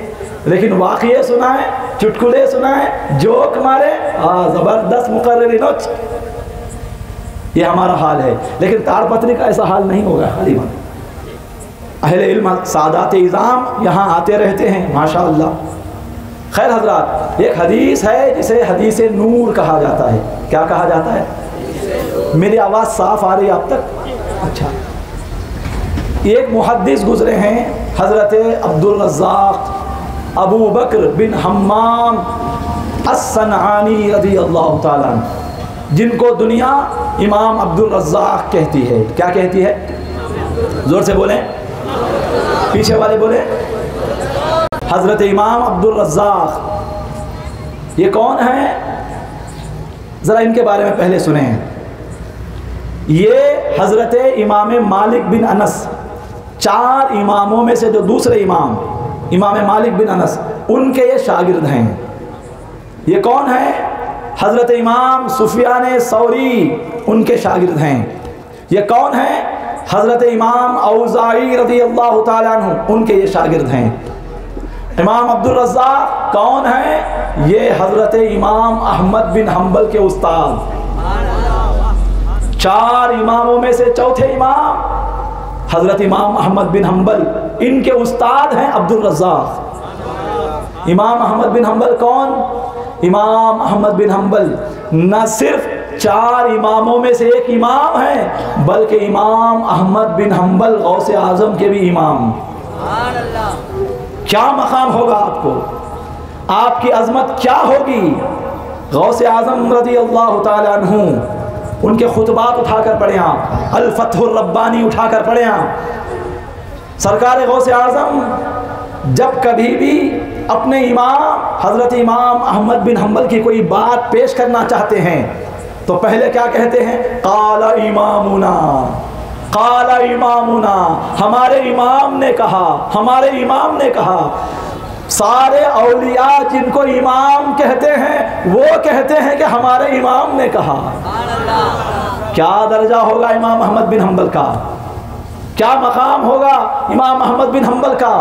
लेकिन वाक़ये सुनाए, चुटकुले सुनाए, जोक मारे, ज़बरदस्त मुकर्ररी नोच, ये हमारा हाल है। लेकिन ताड़पत्री का ऐसा हाल नहीं होगा। गरीबन अहले इल्म सादात इज़ाम यहाँ आते रहते हैं माशाअल्लाह। खैर हजरात, एक हदीस है जिसे हदीस नूर कहा जाता है। क्या कहा जाता है? मेरी आवाज़ साफ़ आ रही है आप तक? अच्छा, एक मुहद्दिस गुज़रे हैं हज़रत अब्दुल रज़्ज़ाक़ अबू बकर बिन हम्माम अस-सनआनी रज़ियल्लाहु ताला अन्हु, जिनको दुनिया इमाम अब्दुल रज़्ज़ाक़ कहती है। क्या कहती है? ज़ोर से बोलें, पीछे वाले बोले। हज़रत इमाम अब्दुल रज़्ज़ाक़ ये कौन है? ज़रा इनके बारे में पहले सुने हैं। ये हज़रत इमाम मालिक बिन अनस, 4 इमामों में से जो दूसरे इमाम इमाम मालिक बिन अनस, उनके ये शागिर्द हैं। ये कौन है? हज़रत इमाम सुफियान सौरी, उनके शागिर्द हैं। ये कौन है? हज़रत इमाम औज़ाई रज़ियल्लाहु ताला अन्हु, उनके ये शागिर्द हैं। इमाम अब्दुल रज़्ज़ाक़ कौन है? ये हज़रत इमाम अहमद बिन हम्बल के उस्ताद। 4 इमामों में से चौथे इमाम हज़रत इमाम अहमद बिन हम्बल, इनके उस्ताद हैं अब्दुल रज़्ज़ाक़। इमाम अहमद बिन हम्बल कौन? इमाम अहमद बिन हम्बल न सिर्फ 4 इमामों में से एक इमाम है, बल्कि इमाम अहमद बिन हम्बल गौसे आज़म के भी इमाम। क्या मकाम होगा आपको, आपकी अज़मत क्या होगी? गौसे आज़म रज़ियल्लाहु ताला अन्हु, उनके खुतबात उठाकर पढ़े आप, अल फतहुर रब्बानी उठाकर पढ़े आप। सरकार गौसे आज़म जब कभी भी अपने इमाम हज़रत इमाम अहमद बिन हम्बल की कोई बात पेश करना चाहते हैं, तो पहले क्या कहते हैं? काला इमामुना, काला इमामुना, हमारे इमाम ने कहा, हमारे इमाम ने कहा। सारे औलिया जिनको इमाम कहते हैं वो कहते हैं कि हमारे इमाम ने कहा। क्या दर्जा होगा इमाम अहमद बिन हम्बल का, क्या मकाम होगा इमाम अहमद बिन हम्बल का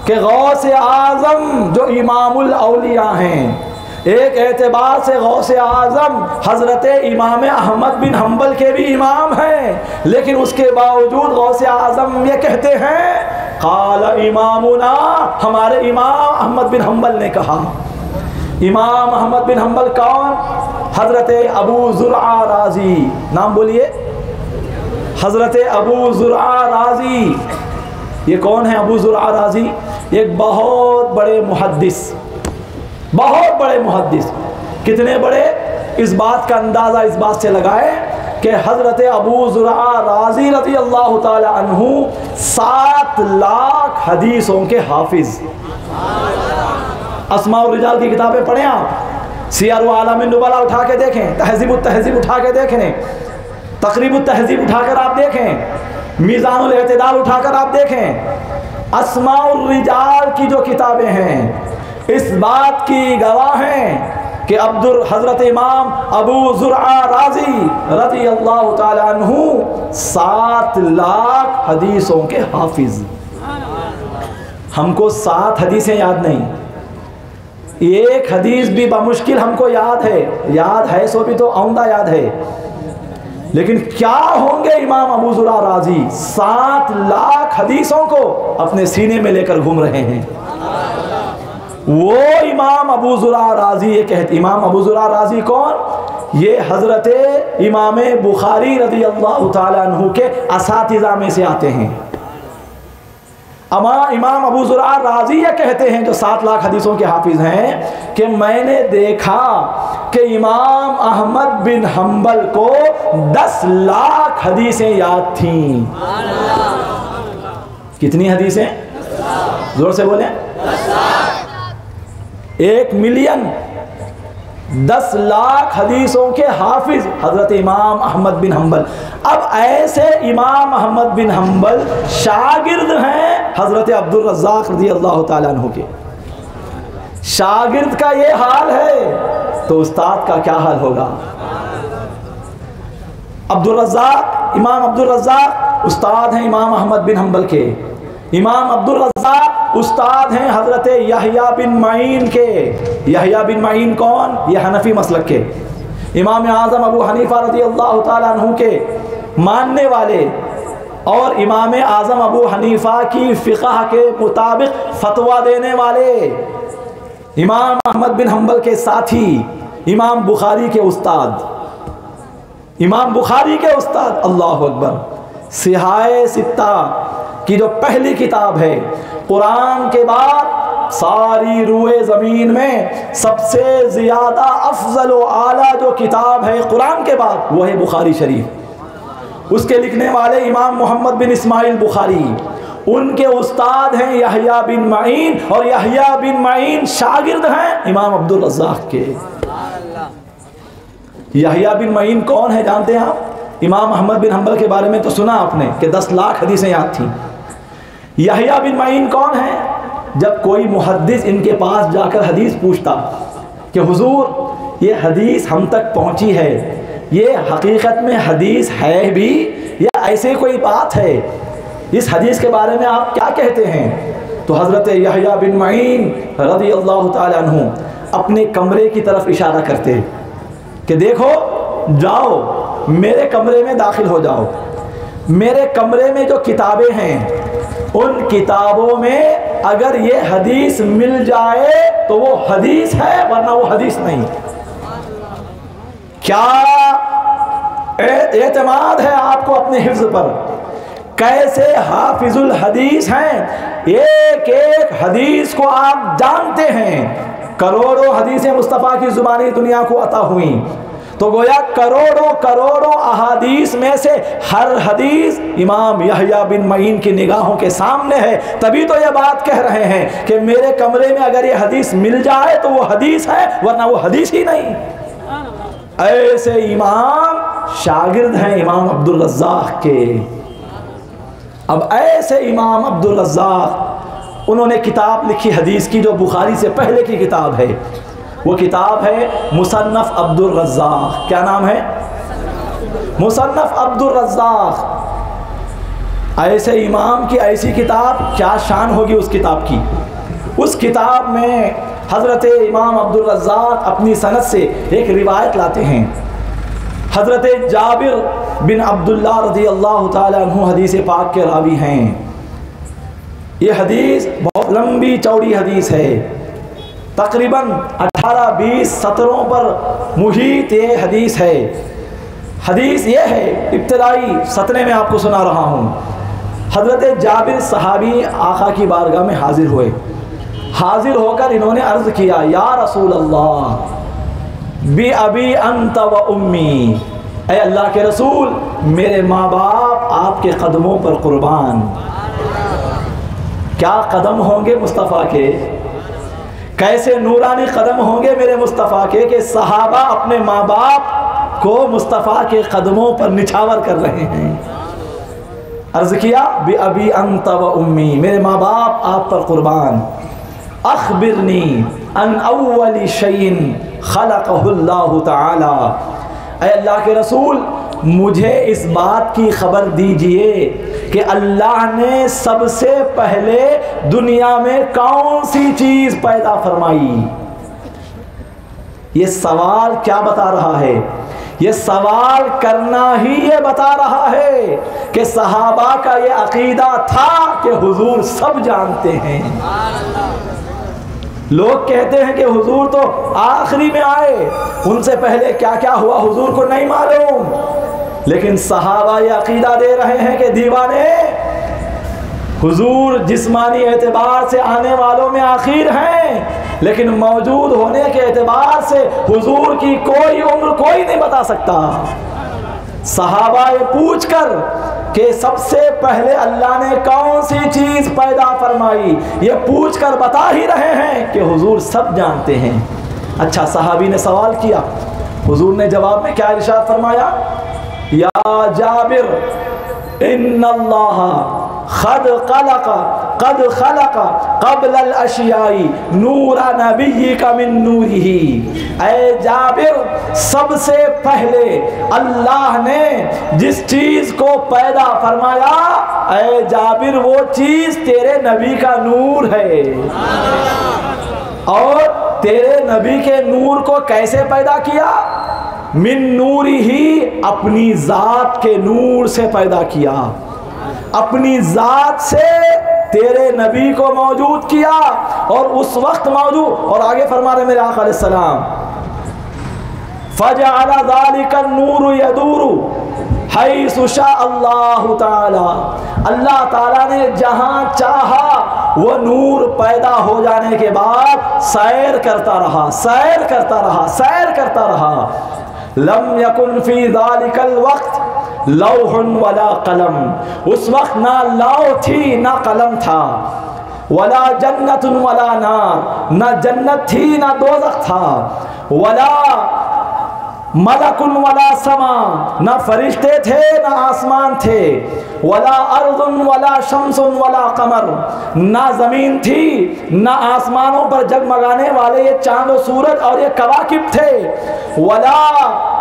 कि गौस आज़म जो इमामुल औलिया हैं, एक एतबार से गौस आज़म हज़रत इमाम अहमद बिन हम्बल के भी इमाम हैं, लेकिन उसके बावजूद गौस आज़म ये कहते हैं क़ाल इमामुना, हमारे इमाम अहमद बिन हम्बल ने कहा। इमाम अहमद बिन हम्बल कौन? हज़रत अबू ज़ुरआ राज़ी, नाम बोलिए, हज़रत अबू ज़ुरआ राज़ी। ये कौन है अबू ज़ुरआ राज़ी? एक बहुत बड़े मुहद्दिस, बहुत बड़े मुहद्दिस। कितने बड़े? इस बात का अंदाज़ा इस बात से लगाएं कि हज़रत अबू ज़ुरआ राज़ी रज़ी अल्लाह ताला अन्हु 7 लाख हदीसों के हाफिज़। अस्मा और रिजाल की किताबें पढ़ें आप, सियर व आलम नुबला उठा के देखें, तहज़ीब तहज़ीब उठा के देखें, तक़रीब तहज़ीब उठाकर आप देखें, मीज़ानुल एतदाल उठाकर आप देखें। अस्मा और रिजाल की जो किताबें हैं इस बात की गवाह हैं कि हज़रत इमाम अबू ज़ुरआ राज़ी रज़ी अल्लाह ताला अन्हु 7 लाख हदीसों के हाफिज़। हमको 7 हदीसें याद नहीं, एक हदीस भी बमुश्किल हमको याद है सो भी तो औंधा याद है, लेकिन क्या होंगे इमाम अबू ज़ुरआ राज़ी 7 लाख हदीसों को अपने सीने में लेकर घूम रहे हैं। वो इमाम अबू ज़ुरआ राज़ी ये कहते, इमाम अबू ज़ुरआ राज़ी कौन? ये हज़रत इमाम बुखारी रज़ी अल्लाह ताला अन्हु के असातिज़ा में से आते हैं। इमाम अबू ज़ुरआ राज़ी ये कहते हैं जो 7 लाख हदीसों के हाफिज़ हैं कि मैंने देखा कि इमाम अहमद बिन हम्बल को 10 लाख हदीसें याद थीं। कितनी हदीसें? जोर से बोलें। 1 मिलियन 10 लाख हदीसों के हाफिज हजरत इमाम अहमद बिन हम्बल। अब ऐसे इमाम अहमद बिन हम्बल शागिर्द हैं हजरत अब्दुल रज़्ज़ाक़ रज़ी अल्लाह ताला अन्हु के। शागिर्द का ये हाल है तो उस्ताद का क्या हाल होगा? अब्दुल रज़्ज़ाक़, इमाम अब्दुल रज़्ज़ाक़ उस्ताद हैं इमाम अहमद बिन हम्बल के। इमाम अब्दुल रज़्ज़ाक़ उस्ताद हैं हज़रत यहया बिन मईन के। यहया बिन मईन कौन? ये हनफी मसलक के इमाम आज़म अबू हनीफ़ा रज़ी अल्लाह ताला अन्हु के मानने वाले और इमाम आज़म अबू हनीफ़ा की फ़िक़ह के मुताबिक फ़तवा देने वाले इमाम अहमद बिन हम्बल के साथी इमाम बुखारी के उस्ताद, इमाम बुखारी के उस्ताद। अल्लाह अकबर। सिहाए सित्ता की जो पहली किताब है, कुरान के बाद सारी रूए ज़मीन में सबसे ज़्यादा अफजल व आला जो किताब है कुरान के बाद वो है बुखारी शरीफ। उसके लिखने वाले इमाम मोहम्मद बिन इस्माइल बुखारी, उनके उस्ताद हैं यहया बिन मईन और यहया बिन मईन शागिर्द हैं इमाम अब्दुल रज़्ज़ाक़ के। यहया बिन मईन कौन है जानते हैं आप? इमाम अहमद बिन हम्बल के बारे में तो सुना आपने कि 10 लाख हदीसें याद थी। यहया बिन मईन कौन है? जब कोई मुहद्दिस इनके पास जाकर हदीस पूछता कि हुजूर ये हदीस हम तक पहुंची है, ये हकीकत में हदीस है भी या ऐसे कोई बात है, इस हदीस के बारे में आप क्या कहते हैं? तो हज़रत यहया बिन मईन रज़ी अल्लाह ताला अन्हु अपने कमरे की तरफ इशारा करते कि देखो जाओ मेरे कमरे में दाखिल हो जाओ, मेरे कमरे में जो किताबें हैं उन किताबों में अगर ये हदीस मिल जाए तो वो हदीस है वरना वो हदीस नहीं। क्या एतमाद है आपको अपने हिफ्ज़ पर? कैसे हाफिजुल हदीस हैं, एक एक हदीस को आप जानते हैं। करोड़ों हदीसें मुस्तफ़ा की ज़ुबानी दुनिया को अता हुई, तो गोया करोड़ों करोड़ों अहादीस में से हर हदीस इमाम यहया बिन मईन की निगाहों के सामने है। तभी तो ये बात कह रहे हैं कि मेरे कमरे में अगर ये हदीस मिल जाए तो वो हदीस है वरना वो हदीस ही नहीं। ऐसे इमाम शागिर्द हैं इमाम अब्दुल रज़्ज़ाक़ के। अब ऐसे इमाम अब्दुल रज़्ज़ाक़, उन्होंने किताब लिखी हदीस की जो बुखारी से पहले की किताब है, वो किताब है मुसन्नफ़ अब्दुल रज़्ज़ाक़। क्या नाम है? मुसन्नफ़ अब्दुल रज़्ज़ाक़। ऐसे इमाम की ऐसी किताब, क्या शान होगी उस किताब की। उस किताब में हज़रत इमाम अब्दुल रज़्ज़ाक़ अपनी सनद से एक रिवायत लाते हैं। हज़रत जाबिर बिन अब्दुल्लाह रज़ियल्लाहु ताला अन्हु हदीस पाक के रावी हैं। ये हदीस बहुत लंबी चौड़ी हदीस है, तकरीबन 18-20 सतरों पर मुहीत ये हदीस है। हदीस ये है, इब्तिदाई सतरे में आपको सुना रहा हूँ। हज़रत जाबिर सहाबी आका की बारगाह में हाजिर हुए। हाजिर होकर इन्होंने अर्ज़ किया, या रसूल अल्लाह बी अबी अंत व उम्मी, ऐ अल्लाह के रसूल, मेरे माँ बाप आपके कदमों पर कुर्बान। क्या कदम होंगे मुस्तफ़ा के, कैसे नूरानी कदम होंगे मेरे मुस्तफ़ा के कि सहाबा अपने माँ बाप को मुस्तफ़ा के कदमों पर निछावर कर रहे हैं। अर्ज़ किया, बी अबी अंत व उम्मी, मेरे माँ बाप आप पर कुर्बान। अख़बिरनी अन अव्वली शैइन खलक़हुल्लाहु तआला, ऐ अल्लाह के रसूल, मुझे इस बात की खबर दीजिए कि अल्लाह ने सबसे पहले दुनिया में कौन सी चीज़ पैदा फरमाई। ये सवाल क्या बता रहा है? ये सवाल करना ही ये बता रहा है कि सहाबा का ये अकीदा था कि हुजूर सब जानते हैं। लोग कहते हैं कि हुजूर तो आखिरी में आए, उनसे पहले क्या क्या हुआ हुजूर को नहीं मालूम, लेकिन सहाबा ये अकीदा दे रहे हैं कि दीवाने, हुजूर जिस्मानी एतबार से आने वालों में आखिर हैं, लेकिन मौजूद होने के एतबार से हुजूर की कोई उम्र कोई नहीं बता सकता। सहाबा ये पूछ कर कि सबसे पहले अल्लाह ने कौन सी चीज़ पैदा फरमाई, ये पूछ कर बता ही रहे हैं कि हुजूर सब जानते हैं। अच्छा, सहाबी ने सवाल किया, हुजूर ने जवाब में क्या इरशाद फरमाया, या जाबिर इन्नल्लाह कद खलक़ क़ब्ल अल अशियाई नूरा नबिय्यिका मिन नूरिही, ऐ जाबिर, सबसे पहले अल्लाह ने जिस चीज़ को पैदा फरमाया, ऐ जाबिर, वो चीज़ तेरे नबी का नूर है। और तेरे नबी के नूर को कैसे पैदा किया? मिन नूरी ही, अपनी ज़ात के नूर से पैदा किया, अपनी ज़ात से तेरे नबी को मौजूद किया। और उस वक्त मौजूद, और आगे फरमा रहे मेरे आका अलैहिस्सलाम, फजअल ज़ालिका नूर यदूरु हैसु शा अल्लाहु ताला, अल्लाह ताला ने जहाँ चाहा वो नूर पैदा हो जाने के बाद सैर करता रहा, सैर करता रहा, सैर करता रहा। लम यकुन फी ज़ालिकल वक्त लौहुन वला कलम, उस वक्त ना लौह थी ना कलम था, वला जन्नतुन वला नार, ना जन्नत थी ना दोज़ख था, वला मलकुन वला समा, ना फरिश्ते थे ना आसमान थे, वला अर्जुन वला शम्सुन वला कमर, ना ज़मीन थी ना आसमानों पर जगमगाने वाले ये चांद और सूरज और ये कवाकिब थे, वला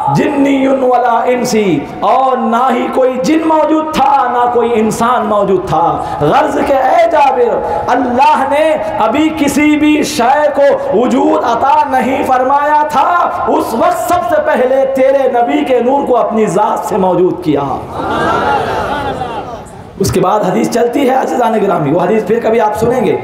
जिन्नियुन वला इंसी, और ना ही कोई जिन मौजूद था ना कोई इंसान मौजूद था। गर्ज के ऐ जाबिर, अल्लाह ने अभी किसी भी शय को वजूद अता नहीं फरमाया था, उस वक्त सबसे पहले तेरे नबी के नूर को अपनी ज़ात से मौजूद किया। उसके बाद हदीस चलती है अज़ीज़ान गिरामी, वो हदीस फिर कभी आप सुनेंगे।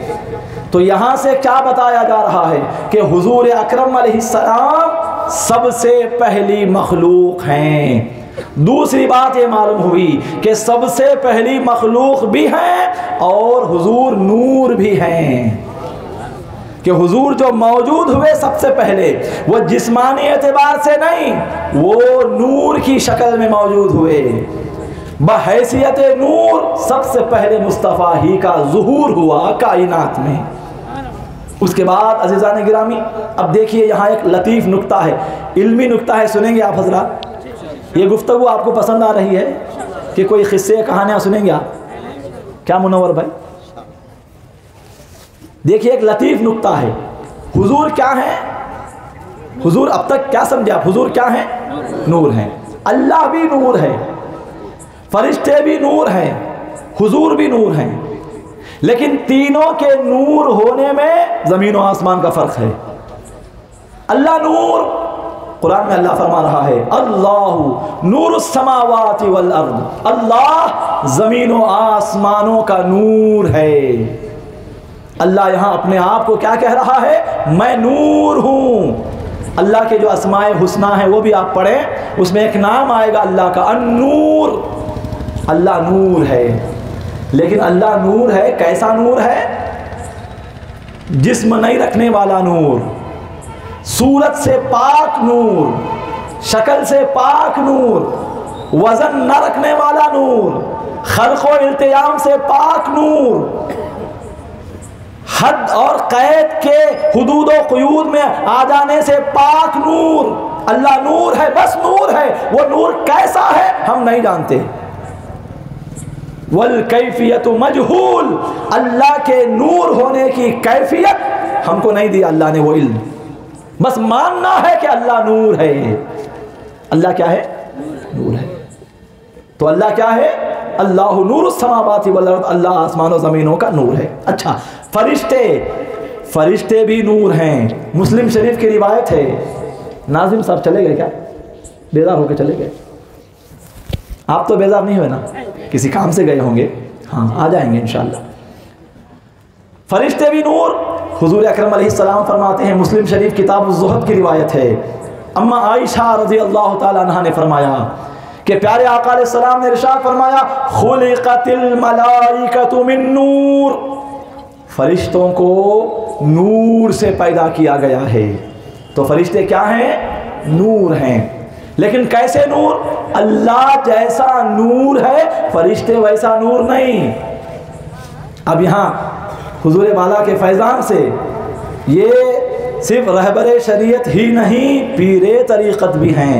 तो यहाँ से क्या बताया जा रहा है कि हुजूर अकरम अलैहिस्सलाम सबसे पहली मखलूक हैं। दूसरी बात ये मालूम हुई कि सबसे पहली मखलूक भी हैं और हुजूर नूर भी हैं, कि हुजूर जो मौजूद हुए सबसे पहले वो जिस्मानी एतबार से नहीं, वो नूर की शक्ल में मौजूद हुए। बहैसियत नूर सबसे पहले मुस्तफ़ा ही का ज़ुहूर हुआ कायनात में। उसके बाद अज़ीज़ान गिरामी, अब देखिए यहाँ एक लतीफ़ नुक्ता है, इल्मी नुक्ता है, सुनेंगे आप हज़रात? ये गुफ्तगू आपको पसंद आ रही है कि कोई क़िस्से कहानियाँ सुनेंगे आप? क्या मुनव्वर भाई? देखिए एक लतीफ़ नुक्ता है। हुजूर क्या है? हुजूर अब तक क्या समझे आप? हुजूर क्या है? नूर है। अल्लाह भी नूर है, फरिश्ते भी नूर हैं, हुजूर भी नूर हैं, लेकिन तीनों के नूर होने में ज़मीन और आसमान का फ़र्क है। अल्लाह नूर, कुरान में अल्लाह फरमा रहा है अल्लाहु नूरुस समावाति वल अर्द, अल्लाह ज़मीनों आसमानों का नूर है। अल्लाह यहाँ अपने आप को क्या कह रहा है? मैं नूर हूँ। अल्लाह के जो अस्माए हुस्ना है वो भी आप पढ़ें, उसमें एक नाम आएगा अल्लाह का, अन्नूर। अल्लाह नूर है, लेकिन अल्लाह नूर है, कैसा नूर है? जिस्म नहीं रखने वाला नूर, सूरत से पाक नूर, शक्ल से पाक नूर, वजन न रखने वाला नूर, खल्क़ो इल्तियाम से पाक नूर, हद और कैद के हुदूद और क़ुयूद में आ जाने से पाक नूर। अल्लाह नूर है, बस नूर है। वो नूर कैसा है हम नहीं जानते। वल कैफियतु मजहूल, अल्लाह के नूर होने की कैफियत हमको नहीं दी अल्लाह ने वो इल्म, बस मानना है कि अल्लाह नूर है। अल्लाह क्या है? नूर है। तो अल्लाह क्या है? अल्लाह नूरुस समावाति वल अर्द, अल्लाह आसमानों ज़मीनों का नूर है। अच्छा, फरिश्ते, फरिश्ते भी नूर हैं। मुस्लिम शरीफ की रिवायत है, नाजिम साहब चले गए क्या? बेजार होकर चले गए? आप तो बेजार नहीं हुए ना? किसी काम से गए होंगे, हाँ आ जाएंगे इंशाअल्लाह। फरिश्ते भी नूर। हुजूर अकरम अलैहिस्सलाम फरमाते हैं, मुस्लिम शरीफ किताब ज़ुहद की रिवायत है, अम्मा आयशा रज़ी अल्लाह ताला अन्हा ने फरमाया कि प्यारे आका अलैहिस्सलाम ने इरशाद फरमाया, खुलिक़तिल मलाइकतु मिन नूर, फरिश्तों को नूर से पैदा किया गया है। तो फरिश्ते क्या हैं? नूर हैं। लेकिन कैसे नूर? अल्लाह जैसा नूर है, फरिश्ते वैसा नूर नहीं। अब यहाँ हुजूर बाला के फैज़ान से ये सिर्फ रहबरे शरीयत ही नहीं, पीरे तरीक़त भी हैं।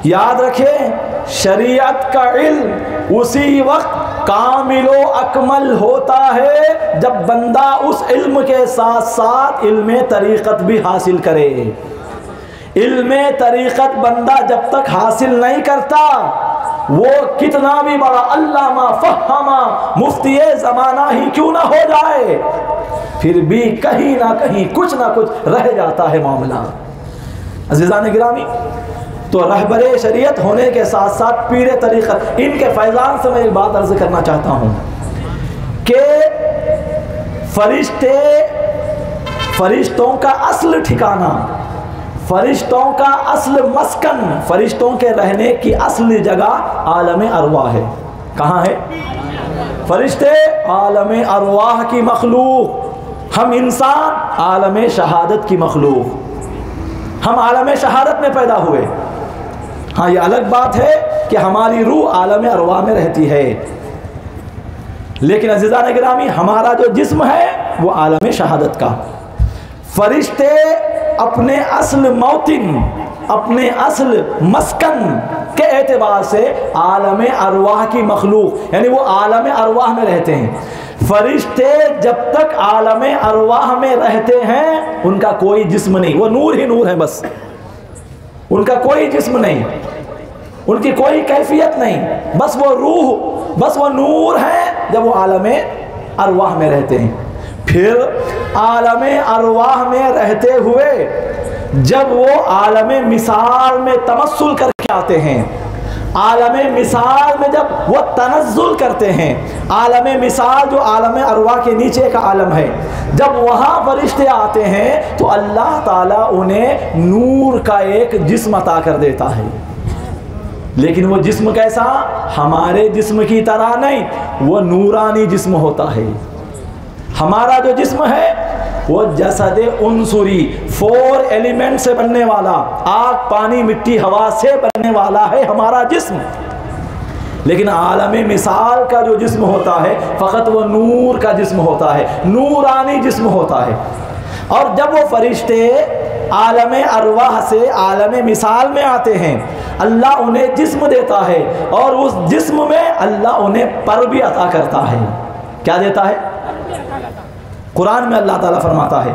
याद रखें, शरीयत का इल्म उसी वक्त कामिलो अकमल होता है जब बंदा उस इल्म के साथ साथ इल्म तरीक़त भी हासिल करे। इल्म तरीक़त बंदा जब तक हासिल नहीं करता, वो कितना भी बड़ा अल्लामा फ़हामा मुफ्ती ज़माना ही क्यों ना हो जाए, फिर भी कहीं ना कहीं कुछ ना कुछ रह जाता है मामला। अज़ीज़ान गिरामी, तो रहबरे शरीयत होने के साथ साथ पीरे तरीक़त, इनके फैज़ान से मैं एक बात अर्ज़ करना चाहता हूँ कि फरिश्तों का असल ठिकाना, फरिश्तों का असल मस्कन, फरिश्तों के रहने की असली जगह आलम अरवाह है। कहाँ है? फरिश्ते आलम अरवाह की मखलूक, हम इंसान आलम शहादत की मखलूक। हम आलम शहादत में पैदा हुए। हाँ, ये अलग बात है कि हमारी रूह आलम अरवाह में रहती है, लेकिन अज़ीज़ान गिरामी, हमारा जो जिस्म है वो आलम शहादत का। फरिश्ते अपने असल मौतिन, अपने असल मस्कन के एतबार से आलम अरवाह की मखलूक, यानी वो आलम अरवाह में रहते हैं। फरिश्ते जब तक आलम अरवाह में रहते हैं उनका कोई जिस्म नहीं, वो नूर ही नूर है, बस उनका कोई जिस्म नहीं, उनकी कोई कैफियत नहीं, बस वो रूह, बस वो नूर है जब वो आलम अरवाह में रहते हैं। फिर आलम अरवाह में रहते हुए जब वो आलम मिसाल में तमस्सुल करके आते हैं, आलम मिसाल में जब वो तनज़्ज़ुल करते हैं, आलम मिसाल जो आलम अरवाह के नीचे का आलम है, जब वहाँ फरिश्ते आते हैं तो अल्लाह ताला उन्हें नूर का एक जिस्म अता कर देता है। लेकिन वो जिस्म कैसा? हमारे जिस्म की तरह नहीं, वो नूरानी जिस्म होता है। हमारा जो जिस्म है वो जसद उनसुरी, 4 एलिमेंट से बनने वाला, आग पानी मिट्टी हवा से बनने वाला है हमारा जिस्म। लेकिन आलम मिसाल का जो जिस्म होता है फ़कत वो नूर का जिस्म होता है, नूरानी जिस्म होता है। और जब वो फरिश्ते आलम अरवाह से आलम मिसाल में आते हैं, अल्लाह उन्हें जिस्म देता है और उस जिस्म में अल्लाह उन्हें पर भी अता करता है। क्या देता है? कुरान में अल्लाह ताला फरमाता है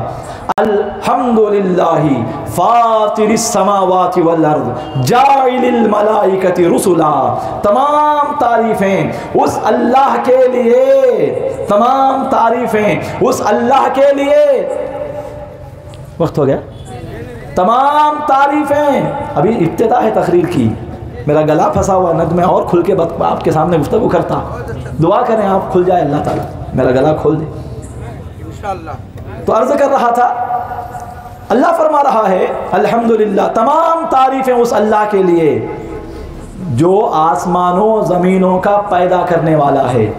अल्हम्दुलिल्लाहि फातिरिस समावाति वल अर्द जाइलिल मलाइकति रुसुला। तमाम तारीफ़ें उस अल्लाह के लिए, तमाम तारीफ़ें उस अल्लाह के लिए। वक्त हो गया? तमाम तारीफ़ें, अभी इब्तिदा है तकरीर की, मेरा गला फंसा हुआ न तो मैं और खुल के आपके सामने गुफ्तगू करता। दुआ करें आप खुल जाए, अल्लाह ताला मेरा गला खोल दे इंशाअल्लाह। तो अर्ज़ कर रहा था, अल्लाह फरमा रहा है अल्हम्दुलिल्लाह, तमाम तारीफ़ें उस अल्लाह के लिए जो आसमानों ज़मीनों का पैदा करने वाला है।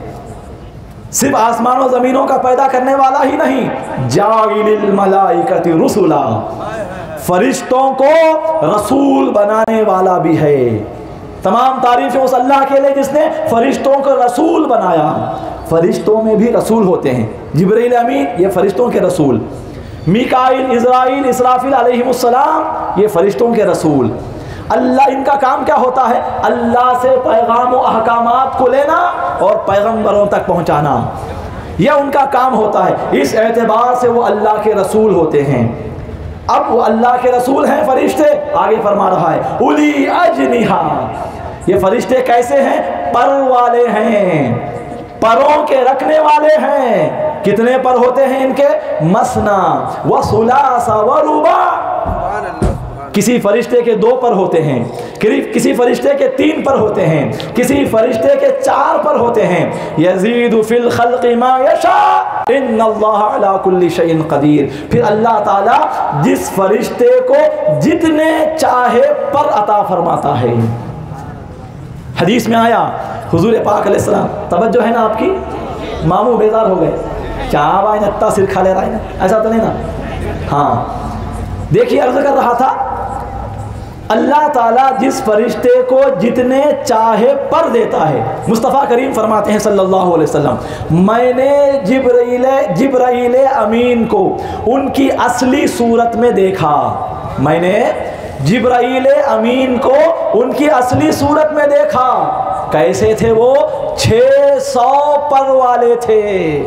सिर्फ आसमानों ज़मीनों का पैदा करने वाला ही नहीं, जाइलिल मलाइकति रुसुला, फरिश्तों को रसूल बनाने वाला भी है। तमाम तारीफ़ें उस अल्लाह के लिए जिसने फरिश्तों को रसूल बनाया। फरिश्तों में भी रसूल होते हैं, जिब्रील अमीन ये फरिश्तों के रसूल, मीकाईल, इज़राइल, इसराफिल अलैहिमुस्सलाम ये फरिश्तों के रसूल। अल्लाह, इनका काम क्या होता है? अल्लाह से पैगाम और अहकामात को लेना और पैगंबरों तक पहुंचाना, यह उनका काम होता है। इस एतबार से वो अल्लाह के रसूल होते हैं। अब वो अल्लाह के रसूल हैं फरिश्ते, आगे फरमा रहा है उली अजनिहा, ये फरिश्ते कैसे हैं? पर वाले हैं, परों के रखने वाले हैं। कितने पर होते हैं इनके? मसना व सुलासा व रुबा। किसी फरिश्ते के 2 पर होते हैं, किसी फरिश्ते के 3 पर होते हैं, किसी फरिश्ते के 4 पर होते हैं। यज़ीदु फिल खल्क़ि मा यशा इन्नल्लाह अला कुल्ली शैइन क़दीर। फिर अल्लाह ताला जिस फरिश्ते को जितने चाहे पर अता फरमाता है। हदीस में आया हुजूर पाक अलैहिस्सलाम, तवज्जो है ना आपकी? मामू बेजार हो गए, क्या भाई नत्ता सिर खा ले रहा है ना, ऐसा तो नहीं ना? हाँ, देखिए अर्ज़ कर रहा था, अल्लाह ताला जिस फरिश्ते को जितने चाहे पर देता है। मुस्तफ़ा करीम फरमाते हैं सल्लल्लाहु अलैहि वसल्लम, मैंने जिब्राईल अमीन को उनकी असली सूरत में देखा। मैंने जिब्राईल अमीन को उनकी असली सूरत में देखा। कैसे थे वो? 600 पर वाले थे।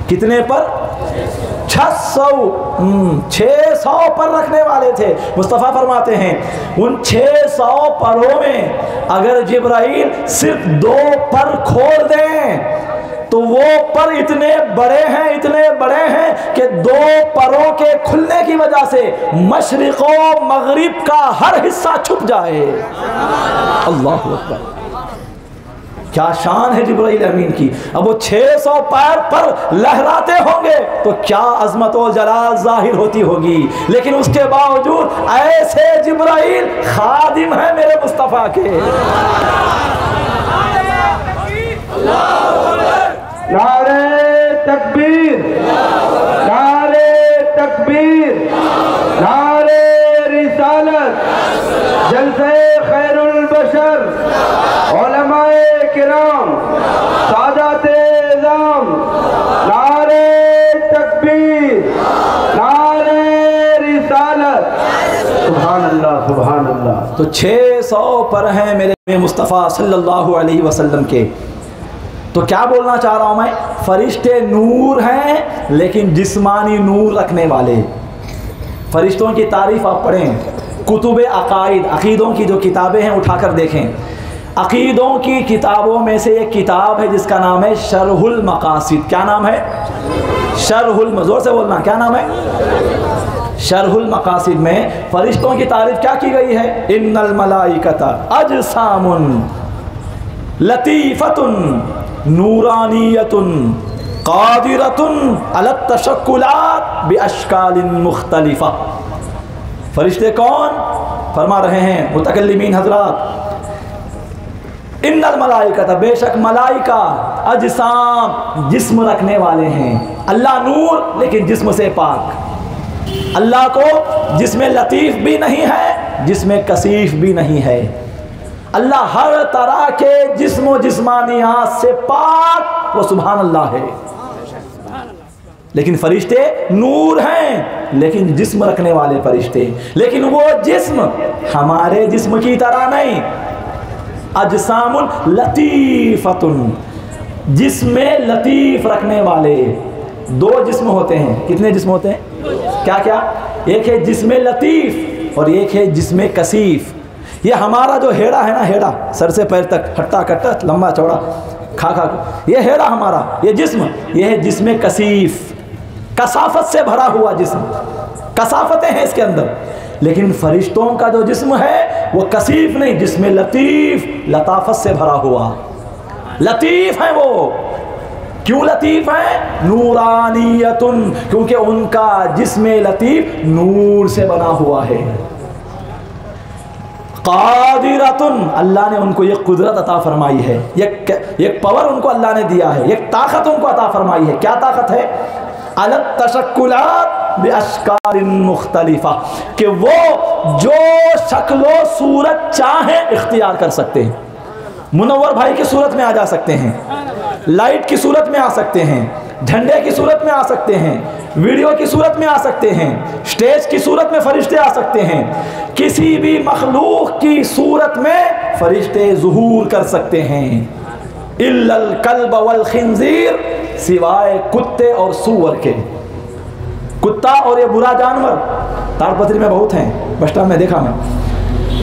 कितने पर? 600 पर रखने वाले थे। मुस्तफ़ा फरमाते हैं उन 600 परों में अगर जिब्राईल सिर्फ 2 पर खोल दें तो वो पर इतने बड़े हैं, इतने बड़े हैं कि 2 परों के खुलने की वजह से मशरिक़ व मगरिब का हर हिस्सा छुप जाए। अल्लाहु अकबर, क्या शान है जिब्राईल अमीन की। अब वो 600 पैर पर लहराते होंगे तो क्या अजमत और जलाल जाहिर होती होगी। लेकिन उसके बावजूद ऐसे जिब्राईल खादिम है मेरे मुस्तफ़ा के।
नारे तकबीर, नारे तकबीर, नारे रिसालत, जलसे खैरुल बशर, उलमाए किराम, सादाते इज़ाम, नारे तकबीर, नारे रिसालत। सुभान अल्लाह, सुभान अल्लाह। तो 600 पर हैं मेरे मुस्तफ़ा सल्लल्लाहु अलैहि वसल्लम के। तो क्या बोलना चाह रहा हूँ मैं? फरिश्ते नूर हैं लेकिन जिस्मानी नूर रखने वाले। फरिश्तों की तारीफ़ आप पढ़ें, कुतुब अकाइद, अकीदों की जो किताबें हैं उठाकर देखें। अकीदों की किताबों में से एक किताब है जिसका नाम है शरहुल मकासिद। क्या नाम है? शरहुल, जोर से बोलना, क्या नाम है? शरहुल मकासिद में फरिश्तों की तारीफ़ क्या की गई है? इन्नल मलाइकता अजसामुन लतीफ़तुन नूरानियतुन कादिरतुन अलत तशक्कुलात बिअश्कालिन मुख्तलिफा। फरिश्ते कौन? फरमा रहे हैं मुतकल्लिमीन हजरात, इन्नल मलाइका, बेशक मलाइका अजसाम, जिस्म रखने वाले हैं। अल्लाह नूर लेकिन जिस्म से पाक। अल्लाह को जिसमें लतीफ़ भी नहीं है, जिसमें कसीफ भी नहीं है।
अल्लाह हर तरह के जिस्म जिस्मानियात से पाक, वो सुभान अल्लाह है। लेकिन फरिश्ते नूर हैं, लेकिन जिस्म रखने वाले फरिश्ते, लेकिन वो जिस्म हमारे जिस्म की तरह नहीं। अजसामुन लतीफ़तुन, जिस्म लतीफ़ रखने वाले। दो जिस्म होते हैं। कितने जिस्म होते हैं? क्या क्या? एक है जिस्म लतीफ़ और एक है जिस्म कसीफ़। ये हमारा जो हेड़ा है ना, हेड़ा सर से पैर तक, हट्टा कट्टा, लंबा चौड़ा, खा खा, ये हेड़ा हमारा, ये जिस्म, ये है जिस्म कसीफ़, कसाफत से भरा हुआ जिस्म, कसाफतें हैं इसके अंदर। लेकिन फरिश्तों का जो जिस्म है वो कसीफ नहीं, जिस्म लतीफ़, लताफत से भरा हुआ, लतीफ़ है वो। क्यों लतीफ़ है? नूरानियतुन, क्योंकि उनका जिस्म लतीफ़ नूर से बना हुआ है। कादिरतुन, अल्लाह ने उनको एक कुदरत अता फरमाई है, एक पावर उनको अल्लाह ने दिया है, एक ताकत उनको अता फरमाई है। क्या ताकत है? अलग तशक्कुलात बिअश्कारिन मुख्तलिफा, कि वो जो शक्लो सूरत चाहे इख्तियार कर सकते हैं। मुनव्वर भाई की सूरत में आ जा सकते हैं, लाइट की सूरत में आ सकते हैं, झंडे की सूरत में आ सकते हैं, वीडियो की सूरत में आ सकते हैं, स्टेज की सूरत में फरिश्ते आ सकते हैं। किसी भी मखलूक की सूरत में फरिश्ते ज़ुहूर कर सकते हैं। इल्लल कल्ब वल खिंजीर, सिवाय कुत्ते और सूअर के। कुत्ता और ये बुरा जानवर ताड़पत्री में बहुत हैं, बस्टा में देखा मैं।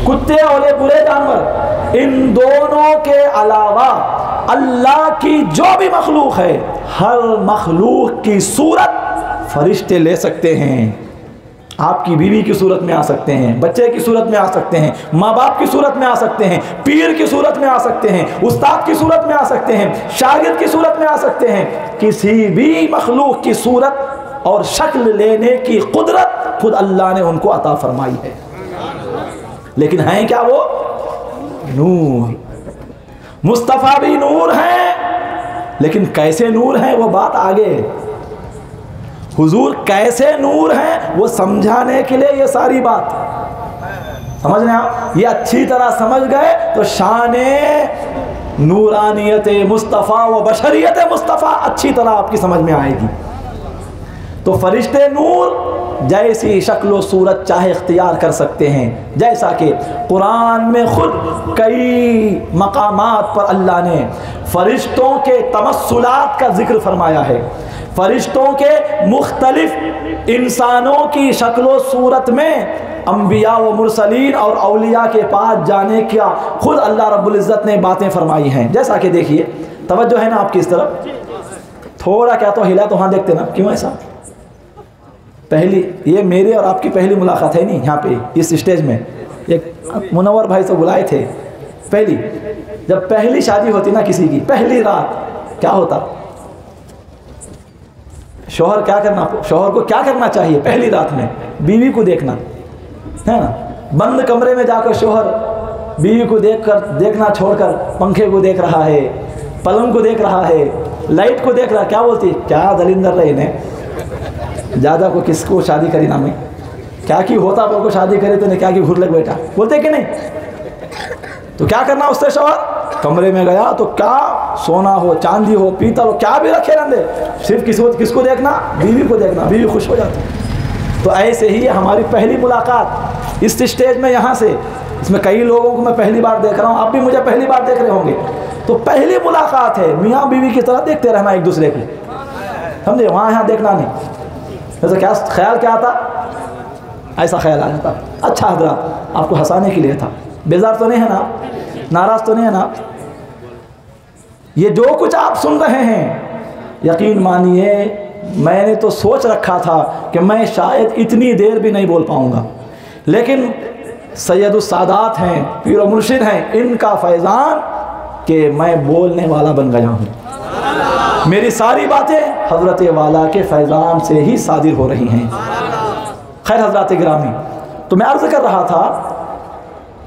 कुत्ते और ये बुरे जानवर, इन दोनों के अलावा अल्लाह की जो भी मखलूक है, हर मखलूक की सूरत फरिश्ते ले सकते हैं। आपकी बीवी की सूरत में आ सकते हैं, बच्चे की सूरत में आ सकते हैं, माँ बाप की सूरत में आ सकते हैं, पीर की सूरत में आ सकते हैं, उस्ताद की सूरत में आ सकते हैं, शागिर्द की सूरत में आ सकते हैं। किसी भी मखलूक की सूरत और शक्ल लेने की कुदरत खुद अल्लाह ने उनको अता फरमाई है। लेकिन हैं क्या वो? नूर। मुस्तफ़ा भी नूर हैं, लेकिन कैसे नूर हैं वो बात आगे। हुजूर कैसे नूर हैं वो समझाने के लिए ये सारी बात समझ रहे आप। ये अच्छी तरह समझ गए तो शाने नूरानियत मुस्तफ़ा व बशरियत मुस्तफ़ा अच्छी तरह आपकी समझ में आएगी। तो फरिश्ते नूर जैसी शक्ल सूरत चाहे इख्तियार कर सकते हैं, जैसा कि कुरान में खुद कई मकामात पर अल्लाह ने फरिश्तों के तमस्सुलात का जिक्र फरमाया है। फरिश्तों के मुख्तलिफ इंसानों की शक्ल सूरत में अम्बिया व मुरसलीन और औलिया के पास जाने का खुद अल्लाह रब्बुल इज़्ज़त ने बातें फरमाई हैं। जैसा कि देखिए, तवज्जो है ना आपकी इस तरफ, थोड़ा क्या तो हिला तो हाँ देखते ना, क्यों ऐसा? पहली ये मेरी और आपकी पहली मुलाकात है नहीं यहाँ पे इस स्टेज में। एक मुनव्वर भाई से बुलाए थे पहली, जब पहली शादी होती ना किसी की, पहली रात क्या होता? शौहर क्या करना, शौहर को क्या करना चाहिए पहली रात में? बीवी को देखना है ना। बंद कमरे में जाकर शौहर बीवी को देखना छोड़कर पंखे को देख रहा है, पलंग को देख रहा है, लाइट को देख रहा है। क्या बोलती? क्या दलिंदर रहे ने ज़्यादा को किसको शादी करी ना, मैं क्या की होता बोल को शादी करे तो ने क्या की घुर लग बैठा, बोलते कि नहीं? तो क्या करना उससे? शौहर कमरे में गया तो क्या सोना हो, चांदी हो, पीतल हो, क्या भी रखे रंदे, सिर्फ किसको देखना? बीवी को देखना, बीवी खुश हो जाती। तो ऐसे ही हमारी पहली मुलाकात इस स्टेज में, यहाँ से, इसमें कई लोगों को मैं पहली बार देख रहा हूँ, आप भी मुझे पहली बार देख रहे होंगे। तो पहली मुलाकात है, मियाँ बीवी की तरह देखते रहना एक दूसरे को, समझे? वहाँ यहाँ देखना नहीं। ऐसा क्या ख्याल क्या आता? ऐसा ख्याल आ जाता, अच्छा हजरात आपको हंसाने के लिए था। बेजार तो नहीं है ना, नाराज़ तो नहीं है ना? ये जो कुछ आप सुन रहे हैं, यकीन मानिए मैंने तो सोच रखा था कि मैं शायद इतनी देर भी नहीं बोल पाऊंगा, लेकिन सैयदुस सादात हैं, पीर व मुर्शिद हैं, इनका फैज़ान कि मैं बोलने वाला बन गया हूँ। मेरी सारी बातें हज़रत वाला के फैज़ान से ही सादिर हो रही हैं। खैर हज़रात गिरामी, तो मैं अर्ज़ कर रहा था,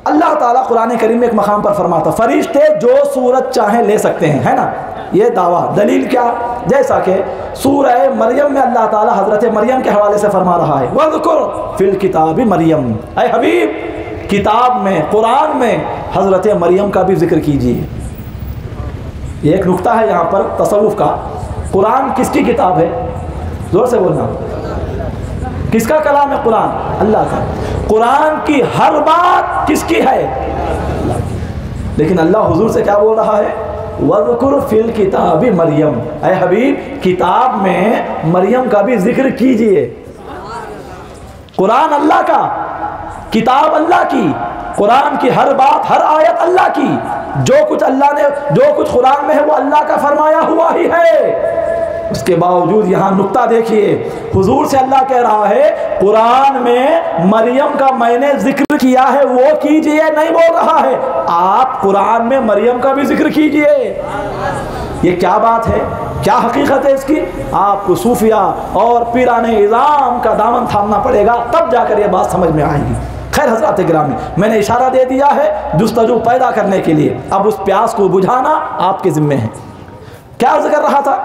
अल्लाह ताला कुरान करीम में एक मकाम पर फरमाता, फरिश्ते जो सूरत चाहे ले सकते हैं, है ना? ये दावा, दलील क्या? जैसा कि सूरह मरियम में अल्लाह ताला हज़रत मरियम के हवाले से फरमा रहा है, वज़कुर फिल किताबि मरियम, ऐ हबीब किताब में, कुरान में हज़रत मरियम का भी जिक्र कीजिए। एक नुक्ता है यहाँ पर तसव्वुफ का। कुरान किसकी किताब है? जोर से बोलना। किसका कलाम है कुरान? अल्लाह का। कुरान की हर बात किसकी है? अल्लाह की। लेकिन अल्लाह हुजूर से क्या बोल रहा है? वज़कुर फिल किताबी मरियम, ऐ हबीब किताब में मरियम का भी जिक्र कीजिए। कुरान अल्लाह का, किताब अल्लाह की, कुरान की हर बात, हर आयत अल्लाह की। जो कुछ अल्लाह ने, जो कुछ कुरान में है वो अल्लाह का फरमाया हुआ ही है। उसके बावजूद यहाँ नुक्ता देखिए, हुजूर से अल्लाह कह रहा है कुरान में मरियम का मैंने जिक्र किया है वो कीजिए, नहीं बोल रहा है आप कुरान में मरियम का भी जिक्र कीजिए। ये क्या बात है, क्या हकीकत है इसकी? आपको सूफिया और पीराने इज़ाम का दामन थामना पड़ेगा, तब जाकर ये बात समझ में आएगी। खैर हज़रात गिरामी, मैंने इशारा दे दिया है जुस्तजू पैदा करने के लिए, अब उस प्यास को बुझाना आपके ज़िम्मे है। क्या जिक्र रहा था?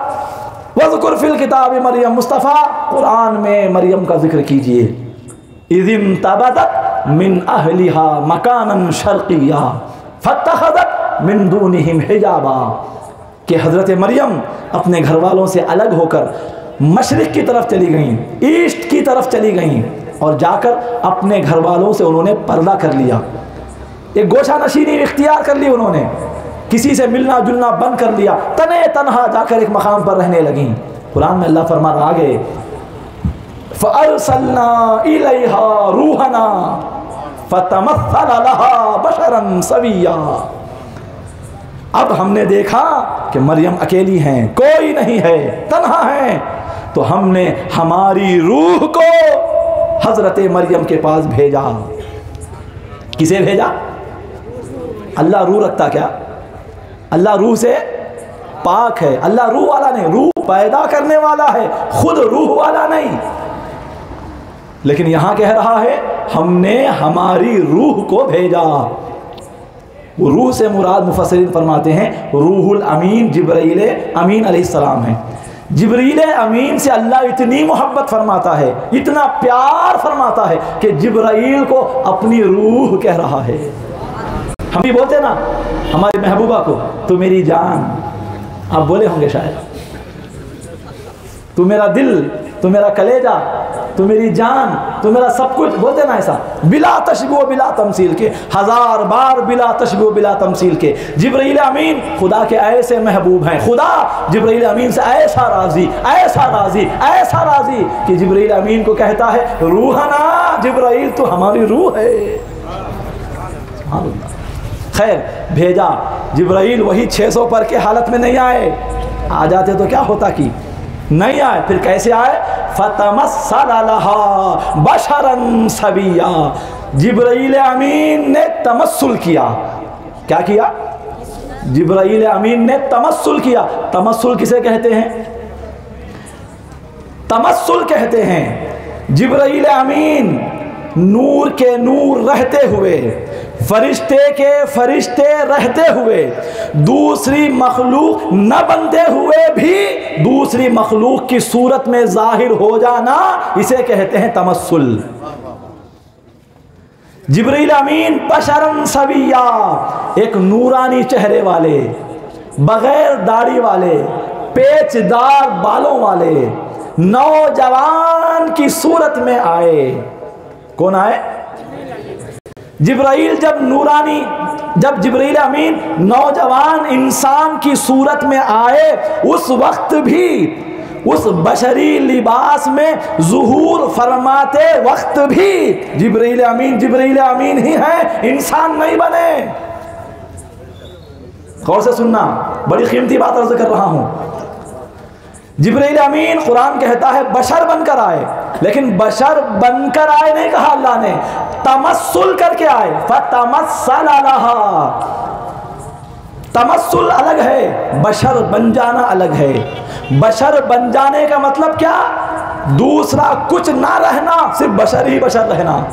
वज़कुर फिल किताब मरियम, मुस्तफ़ा कुरान में मरियम का जिक्र कीजिए। इज़िन तबदत मिन अहलिहा मकानन शर्क़िया फत्तख़ज़त मिन दूनिहिम हिजाबा, कि हज़रत मरियम अपने घर वालों से अलग होकर मशरिक़ की तरफ चली गईं, ईस्ट की तरफ चली गईं, और जाकर अपने घर वालों से उन्होंने पर्दा कर लिया, एक गोशा नशीनी इख्तियार कर ली उन्होंने, किसी से मिलना जुलना बंद कर लिया, तने तनहा जाकर एक मकाम पर रहने लगी। कुरान में अल्लाह फरमा रहा आगे, फ़अरसलना इलैहा रूहना फ़तमस्सला लहा बशरन सविया। अब हमने देखा कि मरियम अकेली हैं, कोई नहीं है, तन्हा हैं, तो हमने हमारी रूह को हज़रत मरियम के पास भेजा। किसे भेजा? अल्लाह रूह रखता क्या? अल्लाह रूह से पाक है, अल्लाह रूह वाला नहीं, रूह पैदा करने वाला है, खुद रूह वाला नहीं। लेकिन यहां कह रहा है हमने हमारी रूह को भेजा। वो रूह से मुराद मुफस्सिरीन फरमाते हैं रूहुल अमीन जिब्राइल अमीन अलैहिस्सलाम है। जिब्रील अमीन से अल्लाह इतनी मोहब्बत फरमाता है, इतना प्यार फरमाता है कि जिब्राइल को अपनी रूह कह रहा है। हम भी बोलते ना हमारी महबूबा को, तू मेरी जान, आप बोले होंगे शायद, तू मेरा दिल, तू मेरा कलेजा, तू मेरी जान, तू मेरा सब कुछ, बोलते ना ऐसा, बिला तशबीह बिला तमसील के, हजार बार बिला तशबीह बिला तमसील के। जिब्रील अमीन खुदा के ऐसे महबूब हैं, खुदा जिब्रील अमीन से ऐसा राजी, ऐसा राजी, ऐसा राजी कि जिब्रील अमीन को कहता है रूहना जिब्राइल, तो हमारी रूह है। खैर भेजा जिब्राइल, वही 600 पर के हालत में नहीं आए, आ जाते तो क्या होता कि नहीं आए, फिर कैसे आए? फतमस्सला लहा बशरन सविया। जिब्राइल अमीन ने तमस्सुल किया। क्या किया? जिब्राइल अमीन ने तमस्सुल किया। तमस्सुल किसे कहते हैं? तमस्सुल कहते हैं जिब्राइल अमीन नूर के नूर रहते हुए, फरिश्ते के फरिश्ते रहते हुए, दूसरी मखलूक न बनते हुए भी दूसरी मखलूक की सूरत में जाहिर हो जाना, इसे कहते हैं तमस्सुल। जिब्रील अमीन बशरन सविया, एक नूरानी चेहरे वाले, बगैर दाढ़ी वाले, पेचदार बालों वाले नौजवान की सूरत में आए। कौन आए? जिब्राइल जब जिब्रील अमीन नौजवान इंसान की सूरत में आए, उस वक्त भी उस बशरी लिबास में ज़ुहूर फरमाते वक्त भी जिब्रील अमीन ही है, इंसान नहीं बने। गौर से सुनना, बड़ी कीमती बात अर्ज़ कर रहा हूं। जिब्रील अमीन कुरान कहता है बशर बनकर आए, लेकिन बशर बनकर आए नहीं कहा अल्लाह ने, तमस्सुल करके आए। फतमस्सला लहा, तमस्सुल अलग है, बशर बन जाना अलग है। बशर बन जाने का मतलब क्या? दूसरा कुछ ना रहना, सिर्फ बशर ही बशर रहना।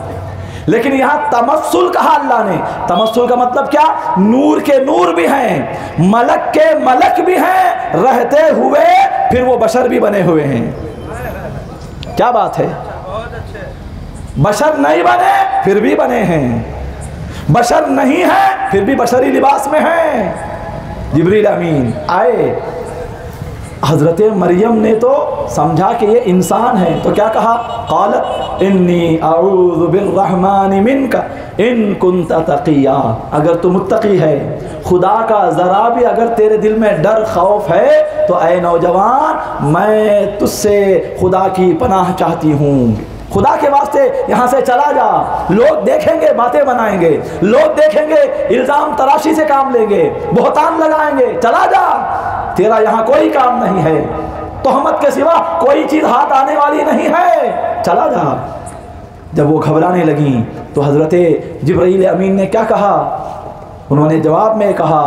लेकिन यहां तमस्सुल कहा अल्लाह ने। तमस्सुल का मतलब क्या? नूर के नूर भी हैं, मलक के मलक भी हैं, रहते हुए फिर वो बशर भी बने हुए हैं। क्या बात है? बशर नहीं बने फिर भी बने हैं। बशर नहीं है फिर भी बशरी लिबास में है। जिब्रील अमीन आए, हज़रत मरियम ने तो समझा कि ये इंसान है, तो क्या कहा, क़ालत इन्नी अऊज़ु बिर्रहमानि मिनका इन कुन्त तक़िया, अगर तू मुत्तकी है, खुदा का ज़रा भी अगर तेरे दिल में डर खौफ है तो ऐ नौजवान मैं तुझसे खुदा की पनाह चाहती हूँ, खुदा के वास्ते यहाँ से चला जा। लोग देखेंगे बातें बनाएंगे, लोग देखेंगे इल्ज़ाम तराशी से काम लेंगे, बहुतान लगाएंगे, चला जा, तेरा यहाँ कोई काम नहीं है, तोहमत के सिवा कोई चीज़ हाथ आने वाली नहीं है, चला जा। जब वो घबराने लगी तो हज़रत जिब्रील अमीन ने क्या कहा, उन्होंने जवाब में कहा,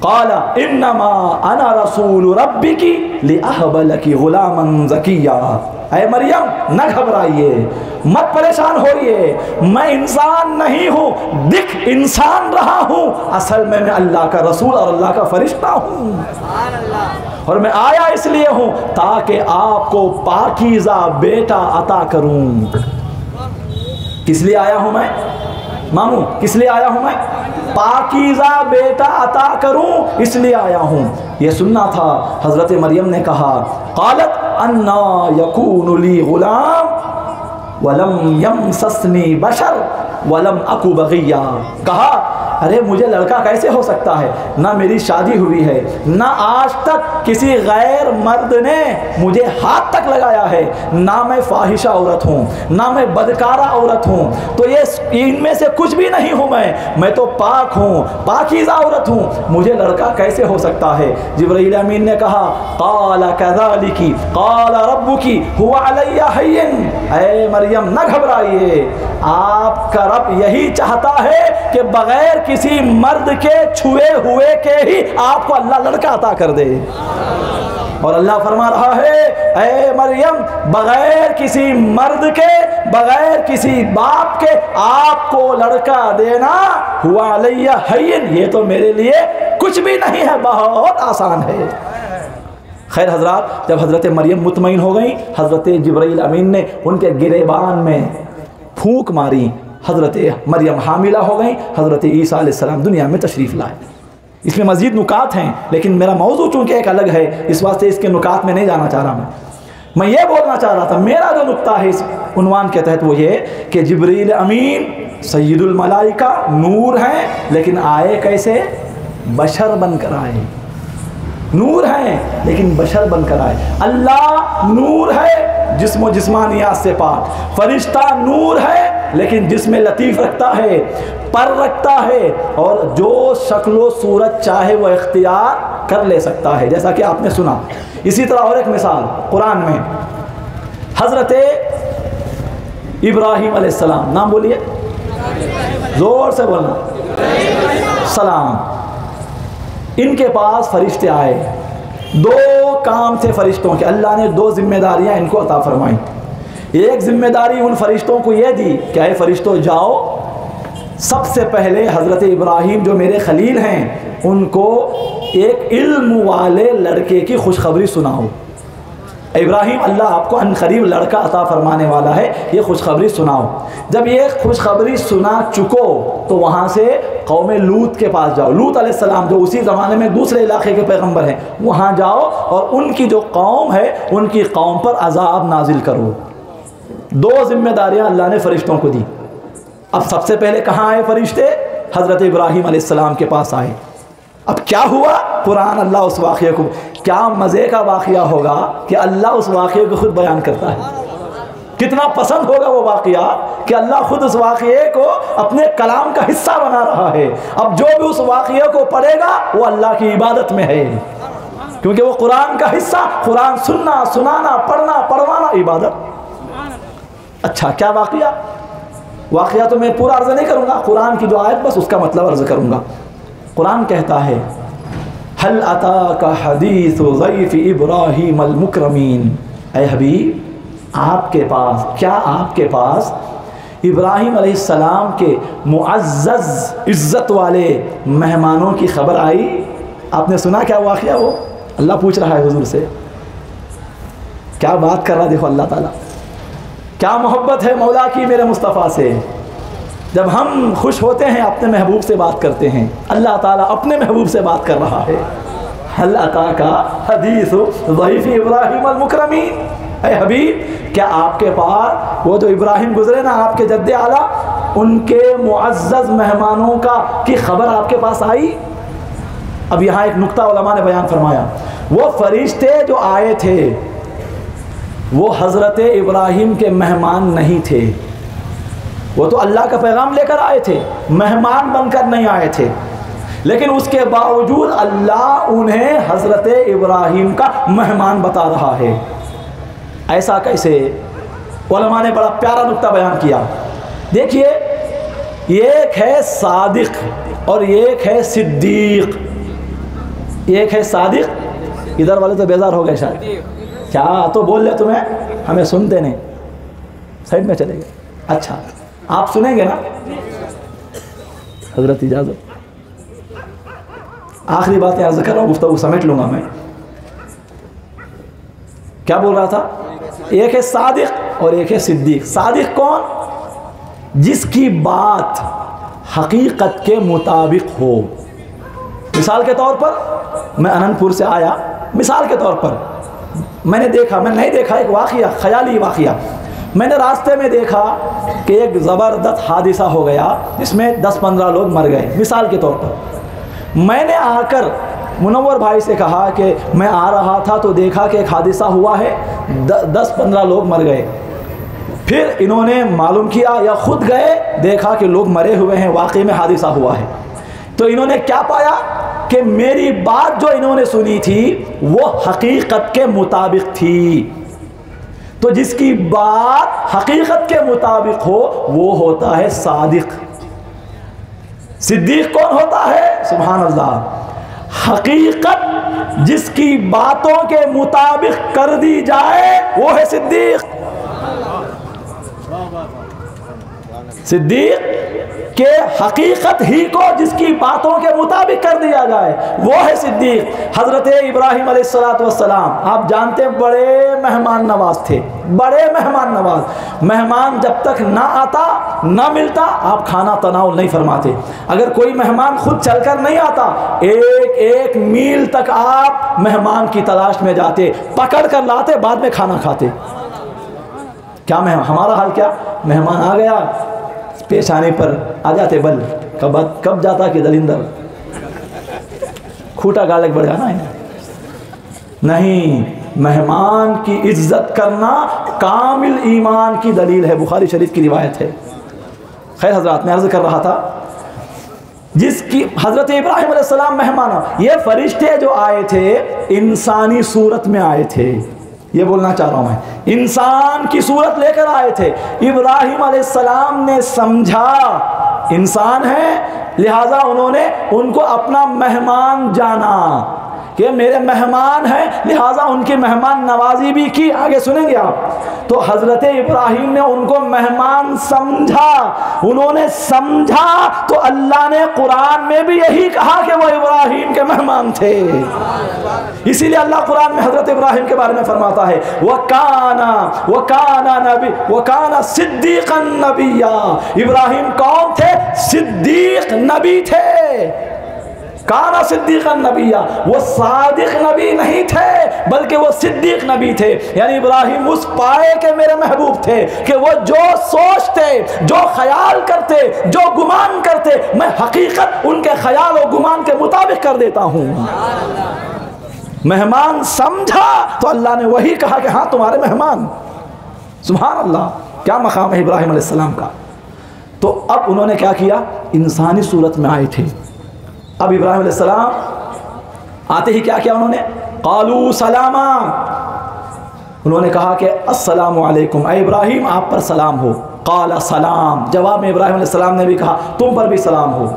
क़ाला इन्नमा अना रसूल रब्बिकी लिअहब लकी गुलामन ज़किया, ऐ मरियम न घबराइए, मत परेशान होइए, मैं इंसान नहीं हूँ, दिख इंसान रहा हूँ, असल में मैं अल्लाह का रसूल और अल्लाह का फरिश्ता हूँ, और मैं आया इसलिए हूँ ताकि आपको पाकीज़ा बेटा अता करूँ। किस लिए आया हूँ मैं मामू, किस लिए आया हूँ मैं, पाकीज़ा बेटा अता करूँ इसलिए आया हूँ। ये सुनना था। हज़रत मरियम ने कहा, क़ालत अन्ना यकूनु ली गुलाम वलम यमससनी बशर वलम अकु बग़िया, कहा अरे मुझे लड़का कैसे हो सकता है, ना मेरी शादी हुई है, ना आज तक किसी गैर मर्द ने मुझे हाथ तक लगाया है, ना मैं फाहिशा औरत हूँ, ना मैं बदकारा औरत हूँ, तो ये इनमें से कुछ भी नहीं हूँ, मैं तो पाक हूँ, पाकीज़ा औरत हूँ, मुझे लड़का कैसे हो सकता है। जिब्रील अमीन ने कहा, क़ाल कज़ालिकी क़ाल रब्बुकी हुवा अलैया हय्यिन, ऐ मरियम न घबराइए, आपका रब यही चाहता है कि बगैर किसी मर्द के छुए हुए के ही आपको अल्लाह लड़का अता कर दे। और अल्लाह फरमा रहा है, ऐ मरियम बगैर किसी मर्द के, बगैर किसी बाप के आपको लड़का देना हुआ अलैया हय्यिन, ये तो मेरे लिए कुछ भी नहीं है, बहुत आसान है। खैर हजरात, जब हज़रत मरियम मुतमईन हो गई, हज़रत जिब्रील अमीन ने उनके गिरेबान में फूंक मारी, हज़रत मरियम हामिला हो गई, हज़रत ईसा अलैहिस्सलाम दुनिया में तशरीफ़ लाए। इसमें मज़ीद नुकात हैं, लेकिन मेरा मौजू चूँकि एक अलग है, इस वास्ते इसके नुकात में नहीं जाना चाह रहा मैं ये बोलना चाह रहा था, मेरा जो नुक्ता है इस उन्वान के तहत वो ये कि जिब्रील अमीन सय्यदुल मलाइका नूर हैं, लेकिन आए कैसे, बशर बनकर आए, नूर है लेकिन बशर बनकर आए। अल्लाह नूर है जिस्म जिस्मानियात से पाक, फरिश्ता नूर है लेकिन जिसमें लतीफ़ रखता है, पर रखता है, और जो शक्लो सूरत चाहे वो इख्तियार कर ले सकता है, जैसा कि आपने सुना। इसी तरह और एक मिसाल कुरान में, हज़रत इब्राहीम अलैहिस्सलाम, नाम बोलिए, ज़ोर से बोलना, सलाम, इनके पास फरिश्ते आए, दो काम थे फरिश्तों के, अल्लाह ने दो जिम्मेदारियां इनको अता फरमाई। एक जिम्मेदारी उन फरिश्तों को ये दी कि ऐ फरिश्तों जाओ, सबसे पहले हज़रत इब्राहीम जो मेरे खलील हैं उनको एक इल्म वाले लड़के की खुशखबरी सुनाओ। इब्राहीम अल्लाह आपको अनकरीब लड़का अता फरमाने वाला है, ये खुशखबरी सुनाओ। जब ये खुशखबरी सुना चुको तो वहाँ से कौम लूत के पास जाओ, लूत अलैहिस्सलाम जो उसी ज़माने में दूसरे इलाके के पैगंबर हैं, वहाँ जाओ और उनकी जो कौम है उनकी कौम पर अजाब नाजिल करो। दो जिम्मेदारियाँ अल्लाह ने फरिश्तों को दी। अब सबसे पहले कहाँ आए फरिश्ते, हज़रत इब्राहीम अलैहिस्सलाम के पास आए। अब क्या हुआ, कुरान अल्लाह उस वाक़े को, क्या मज़े का वाक़या होगा कि अल्लाह उस वाक़े को खुद बयान करता है। कितना पसंद होगा वो वाक़या कि अल्लाह खुद उस वाक़े को अपने कलाम का हिस्सा बना रहा है। अब जो भी उस वाक़े को पढ़ेगा वो अल्लाह की इबादत में है, क्योंकि वो कुरान का हिस्सा, कुरान सुनना, सुनाना, पढ़ना, पढ़वाना इबादत। अच्छा क्या वाक़या, वाक़या तो मैं पूरा अर्ज़ नहीं करूँगा, कुरान की जो आयत बस उसका मतलब अर्ज़ करूँगा। कुरान कहता है, हल अताका हदीसु ज़ैफ़ि इब्राहीम अल मुकरमीन, ऐ हबीब आपके पास, क्या आपके पास इब्राहीम अलैहिस्सलाम के मुअज़्ज़ज़ इज़्ज़त वाले मेहमानों की खबर आई। आपने सुना क्या वाक़या, वो अल्लाह पूछ रहा है हुज़ूर से, क्या बात कर रहा, देखो अल्लाह ताला क्या मोहब्बत है मौला की मेरे मुस्तफ़ा से। जब हम खुश होते हैं अपने महबूब से बात करते हैं। अल्लाह ताला अपने महबूब से बात कर रहा है। हल अता का हदीस ज़ईफ़ इब्राहिम अल मुकरमीन, ऐ हबीब क्या आपके पास वो जो इब्राहिम गुजरे ना आपके जद्दे आला, उनके मुअज़्ज़ज़ मेहमानों का की खबर आपके पास आई? अब यहाँ एक नुक्ता उलमा ने बयान फरमाया, वो फरिश्ते जो आए थे वो हज़रत इब्राहिम के मेहमान नहीं थे, वो तो अल्लाह का पैगाम लेकर आए थे, मेहमान बनकर नहीं आए थे। लेकिन उसके बावजूद अल्लाह उन्हें हज़रत इब्राहिम का मेहमान बता रहा है। ऐसा कैसे? उलमा ने बड़ा प्यारा नुक्ता बयान किया। देखिए, एक है सादिक और एक है सिद्दीक। एक है सादिक, इधर वाले तो बेजार हो गए शायद, क्या तो बोल ले तुम्हें, हमें सुनते नहीं, साइड में चले गए। अच्छा, आप सुनेंगे ना? हजरत इजाज़त, आखिरी बातें अर्ज़ कर रहा हूँ, गुफ्तगू समेट लूँगा मैं। क्या बोल रहा था? एक है सादिक और एक है सिद्दीक। सादिक कौन? जिसकी बात हकीकत के मुताबिक हो। मिसाल के तौर पर मैं अनंतपुर से आया, मिसाल के तौर पर मैंने देखा, मैं नहीं देखा, एक वाक़िया, ख़याली वाक़िया, मैंने रास्ते में देखा कि एक ज़बरदस्त हादिसा हो गया जिसमें 10-15 लोग मर गए। मिसाल के तौर पर मैंने आकर मुनव्वर भाई से कहा कि मैं आ रहा था तो देखा कि एक हादिसा हुआ है, 10-15 लोग मर गए। फिर इन्होंने मालूम किया या ख़ुद गए, देखा कि लोग मरे हुए हैं, वाकई में हादिसा हुआ है। तो इन्होंने क्या पाया कि मेरी बात जो इन्होंने सुनी थी वो हकीकत के मुताबिक थी। तो जिसकी बात हकीकत के मुताबिक हो वो होता है सादिक। सिद्दीक कौन होता है? सुभान अल्लाह, हकीकत जिसकी बातों के मुताबिक कर दी जाए वो है सिद्दीक। सिद्दीक के हकीकत ही को जिसकी बातों के मुताबिक कर दिया जाए वो है सिद्दीक। हज़रत इब्राहिम अलैहिस्सलाम, आप जानते हैं, बड़े मेहमान नवाज थे, बड़े मेहमान नवाज। मेहमान जब तक ना आता ना मिलता आप खाना तनाव नहीं फरमाते। अगर कोई मेहमान खुद चलकर नहीं आता, एक एक मील तक आप मेहमान की तलाश में जाते, पकड़ कर लाते, बाद में खाना खाते। क्या हमारा हाल क्या? मेहमान आ गया, पेश आने पर आ जाते बल, कब जाता कि दलिंदर खूटा गालक बढ़ जाना है। नहीं, मेहमान की इज्जत करना कामिल ईमान की दलील है, बुखारी शरीफ की रिवायत है। खैर हजरात, मैं अर्ज कर रहा था, जिसकी हज़रत इब्राहिम अलैहिस्सलाम मेहमान, ये फरिश्ते जो आए थे इंसानी सूरत में आए थे, ये बोलना चाह रहा हूँ मैं, इंसान की सूरत लेकर आए थे। इब्राहिम अलैहिस्सलाम ने समझा इंसान है, लिहाजा उन्होंने उनको अपना मेहमान जाना कि मेरे मेहमान हैं, लिहाजा उनकी मेहमान नवाजी भी की। आगे सुनेंगे आप। तो हज़रत इब्राहिम ने उनको मेहमान समझा, उन्होंने समझा तो अल्लाह ने कुरान में भी यही कहा कि वो इब्राहिम के मेहमान थे। इसीलिए अल्लाह कुरान में हज़रत इब्राहिम के बारे में फरमाता है, वकाना सिद्दीक़न नबिय्या। इब्राहिम कौन थे? सिद्दीक नबी थे। काना सिद्दीक़न नबिय्या, वो सादिक नबी नहीं थे बल्कि वो सिद्दीक नबी थे। यानी इब्राहिम उस पाए के मेरे महबूब थे कि वो जो सोचते, जो ख्याल करते, जो गुमान करते, मैं हकीकत उनके ख्याल और गुमान के मुताबिक कर देता हूँ। मेहमान समझा तो अल्लाह ने वही कहा कि हाँ तुम्हारे मेहमान। सुभान अल्लाह, क्या मकाम है इब्राहिम अलैहिस्सलाम का। तो अब उन्होंने क्या किया? इंसानी सूरत में आए थे। अब इब्राहिम अलैहिस्सलाम आते ही क्या किया उन्होंने? क़ालू सलामा, उन्होंने कहा कि अस्सलामु अलैकुम, ऐ इब्राहिम आप पर सलाम हो। क़ाला सलाम, जवाब में इब्राहिम अलैहिस्सलाम ने भी कहा तुम पर भी सलाम हो।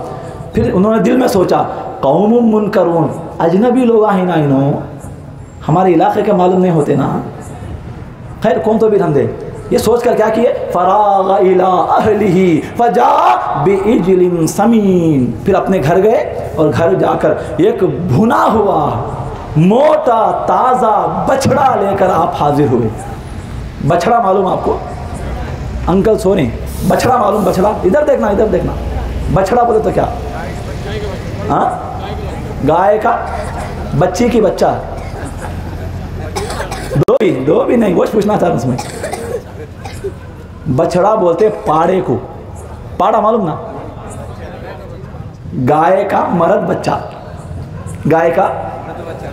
फिर उन्होंने दिल में सोचा कौमुम मुनकरून, अजनबी लोग आही ना, इन्हों हमारे इलाके के मालूम नहीं होते ना, खैर कौन तो भी धंधे। ये सोचकर क्या किए? फराग़ इला अहलिही फजा बिइजलिन समीन, फिर अपने घर गए और घर जाकर एक भुना हुआ मोटा ताज़ा बछड़ा लेकर आप हाजिर हुए। बछड़ा मालूम आपको? अंकल सो रहे, बछड़ा मालूम? बछड़ा, इधर देखना, इधर देखना। बछड़ा बोले तो क्या? हाँ, गाय का बच्ची की बच्चा। दो भी नहीं, गोश्त पूछना था उसमें। बछड़ा बोलते पाड़े को। पाड़ा मालूम ना? गाय का मर्द बच्चा, गाय का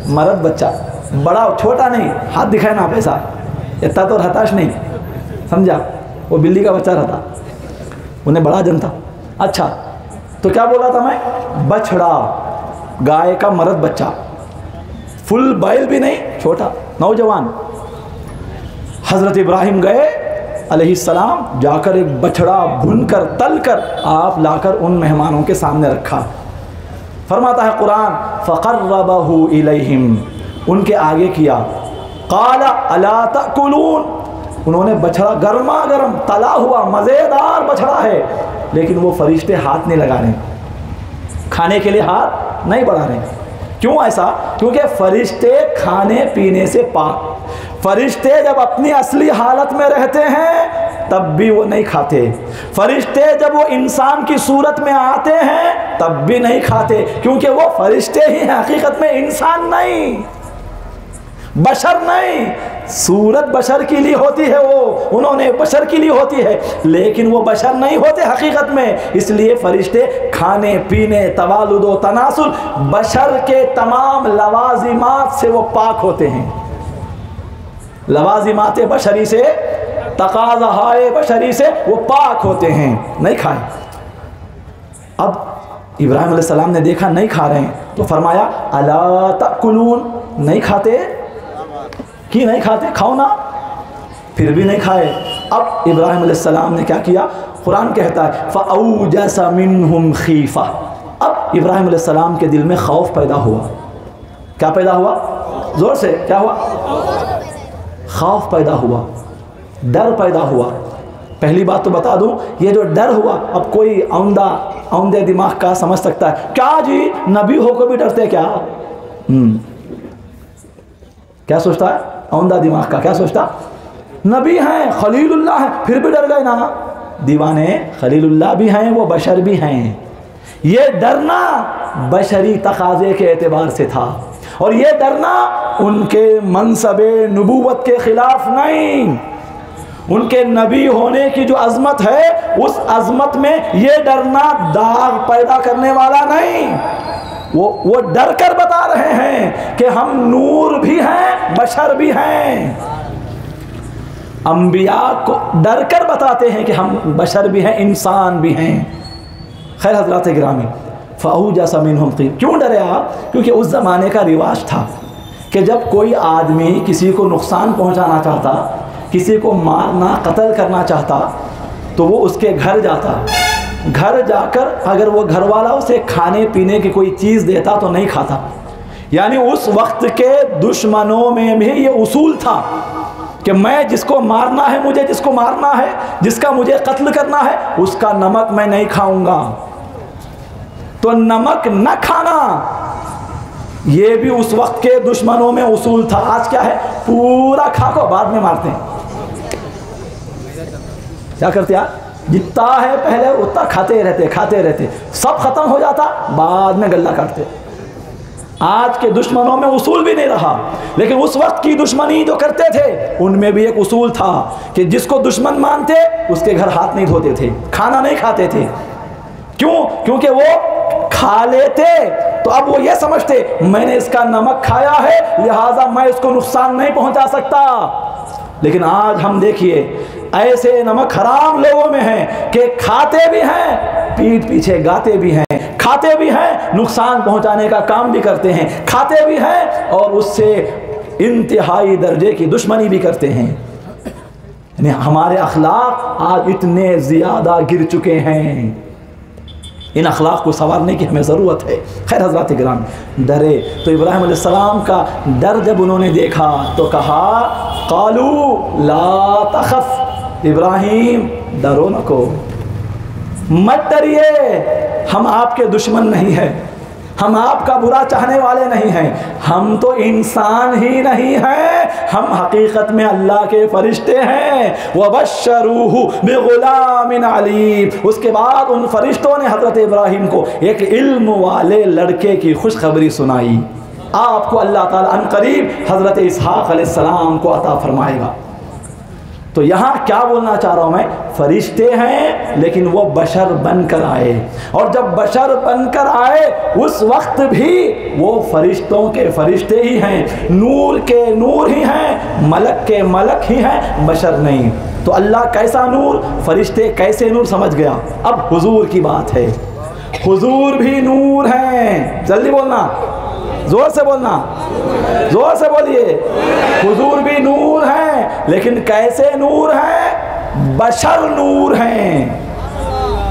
मर्द बच्चा, बड़ा छोटा नहीं, हाथ दिखाए ना पैसा, इतना तो रहताश नहीं, समझा? वो बिल्ली का बच्चा रहता, उन्हें बड़ा जन था। अच्छा, तो क्या बोला था मैं? बछड़ा, गाय का मर्द बच्चा, फुल बैल भी नहीं, छोटा नौजवान। हजरत इब्राहिम गए अलैहिस्सलाम, जाकर एक बछड़ा भूनकर तलकर आप लाकर उन मेहमानों के सामने रखा। फरमाता है कुरान, फ़क़र्रबहु इलैहिम, उनके आगे किया। क़ाला अला तअकुलून, उन्होंने बछड़ा गर्मा गर्म तला हुआ मज़ेदार बछड़ा है, लेकिन वो फरिश्ते हाथ नहीं लगा रहे, खाने के लिए हाथ नहीं बढ़ा रहे। क्यों ऐसा? क्योंकि फरिश्ते खाने पीने से पाक। फरिश्ते जब अपनी असली हालत में रहते हैं तब भी वो नहीं खाते। फरिश्ते जब वो इंसान की सूरत में आते हैं तब भी नहीं खाते, क्योंकि वो फरिश्ते ही हैं, हकीकत में इंसान नहीं, बशर नहीं। सूरत बशर के लिए होती है, वो उन्होंने बशर के लिए होती है, लेकिन वो बशर नहीं होते हकीकत में। इसलिए फरिश्ते खाने पीने, तवालुद व तनासुल, बशर के तमाम लवाजिमात से वो पाक होते हैं। लवाजिमात बशरी से, तकाज़ाए बशरी से वो पाक होते हैं, नहीं खाए। अब इब्राहिम अलैहिस्सलाम ने देखा नहीं खा रहे हैं, तो फरमाया अला तअकुलून, नहीं खाते कि नहीं खाते, खाओ ना। फिर भी नहीं खाए। अब इब्राहिम अलैहिस्सलाम ने क्या किया? कुरान कहता है फ़अौजस मिनहुम खीफ़ा, अब इब्राहिम अलैहिस्सलाम के दिल में खौफ पैदा हुआ। क्या पैदा हुआ? जोर से क्या हुआ? खौफ पैदा हुआ, डर पैदा हुआ। पहली बात तो बता दूं, ये जो डर हुआ, अब कोई औंधे दिमाग का समझ सकता है, क्या जी नबी होकर भी डरते क्या? क्या सोचता है औंधा दिमाग का? क्या सोचता? नबी हैं, खलीलुल्लाह हैं, फिर भी डर गए ना। दीवाने खलीलुल्लाह भी हैं, वो बशर भी हैं। ये डरना बशरी तकाज़े के एतबार से था, और ये डरना उनके मनसबे नबूवत के खिलाफ नहीं। उनके नबी होने की जो अज़मत है, उस अज़मत में ये डरना दाग पैदा करने वाला नहीं। वो डर कर बता रहे हैं कि हम नूर भी हैं, बशर भी हैं। अंबिया को डर कर बताते हैं कि हम बशर भी हैं, इंसान भी हैं। खैर हज़रात गिरामी, फ़अौजस मिनहुम खीफ़ा, क्यों डरे आप? क्योंकि उस ज़माने का रिवाज था कि जब कोई आदमी किसी को नुकसान पहुंचाना चाहता, किसी को मारना, कत्ल करना चाहता, तो वो उसके घर जाता। घर जाकर अगर वो घर वाला उसे खाने पीने की कोई चीज़ देता तो नहीं खाता। यानी उस वक्त के दुश्मनों में भी ये उसूल था कि मैं जिसको मारना है, मुझे जिसको मारना है, जिसका मुझे कत्ल करना है, उसका नमक मैं नहीं खाऊंगा। तो नमक न खाना ये भी उस वक्त के दुश्मनों में उसूल था। आज क्या है? पूरा खा को बाद में मारते हैं। क्या करते यार? जितना है पहले उतना खाते रहते, सब खत्म हो जाता, बाद में गल्ला काटते। आज के दुश्मनों में उसूल भी नहीं रहा, लेकिन उस वक्त की दुश्मनी जो करते थे उनमें भी एक उसूल था कि जिसको दुश्मन मानते उसके घर हाथ नहीं धोते थे, खाना नहीं खाते थे। क्यों? क्योंकि वो खा लेते तो अब वो ये समझते मैंने इसका नमक खाया है, लिहाजा मैं इसको नुकसान नहीं पहुंचा सकता। लेकिन आज हम देखिए ऐसे नमक हराम लोगों में हैं कि खाते भी हैं, पीठ पीछे गाते भी हैं, खाते भी हैं, नुकसान पहुंचाने का काम भी करते हैं, खाते भी हैं और उससे इंतहाई दर्जे की दुश्मनी भी करते हैं। यानी हमारे अखलाक आज इतने ज़्यादा गिर चुके हैं, इन अखलाक को संवारने की हमें ज़रूरत है। खैर हज़रात गिराम, डरे तो इब्राहिम अलैहिस्सलाम का डर जब उन्होंने देखा तो कहा क़ालू ला तख़फ़, इब्राहिम डरो नको, मत डरिए, हम आपके दुश्मन नहीं हैं, हम आपका बुरा चाहने वाले नहीं हैं, हम तो इंसान ही नहीं हैं, हम हकीकत में अल्लाह के फरिश्ते हैं। वबश्शरूहु बिगुलामिन अलीम। उसके बाद उन फरिश्तों ने हज़रत इब्राहीम को एक इल्म वाले लड़के की खुशखबरी सुनाई। आपको अल्लाह ताला अनकरीब हज़रत इसहाक़ अलैहिस्सलाम को अता फरमाएगा। तो यहाँ क्या बोलना चाह रहा हूँ मैं, फरिश्ते हैं लेकिन वो बशर बनकर आए, और जब बशर बनकर आए उस वक्त भी वो फरिश्तों के फरिश्ते ही हैं, नूर के नूर ही हैं, मलक के मलक ही हैं, बशर नहीं। तो अल्लाह कैसा नूर, फरिश्ते कैसे नूर, समझ गया। अब हुजूर की बात है, हुजूर भी नूर हैं। जल्दी बोलना, जोर से बोलना, जोर से बोलिए। हुजूर भी नूर हैं, लेकिन कैसे नूर हैं, बशर नूर हैं।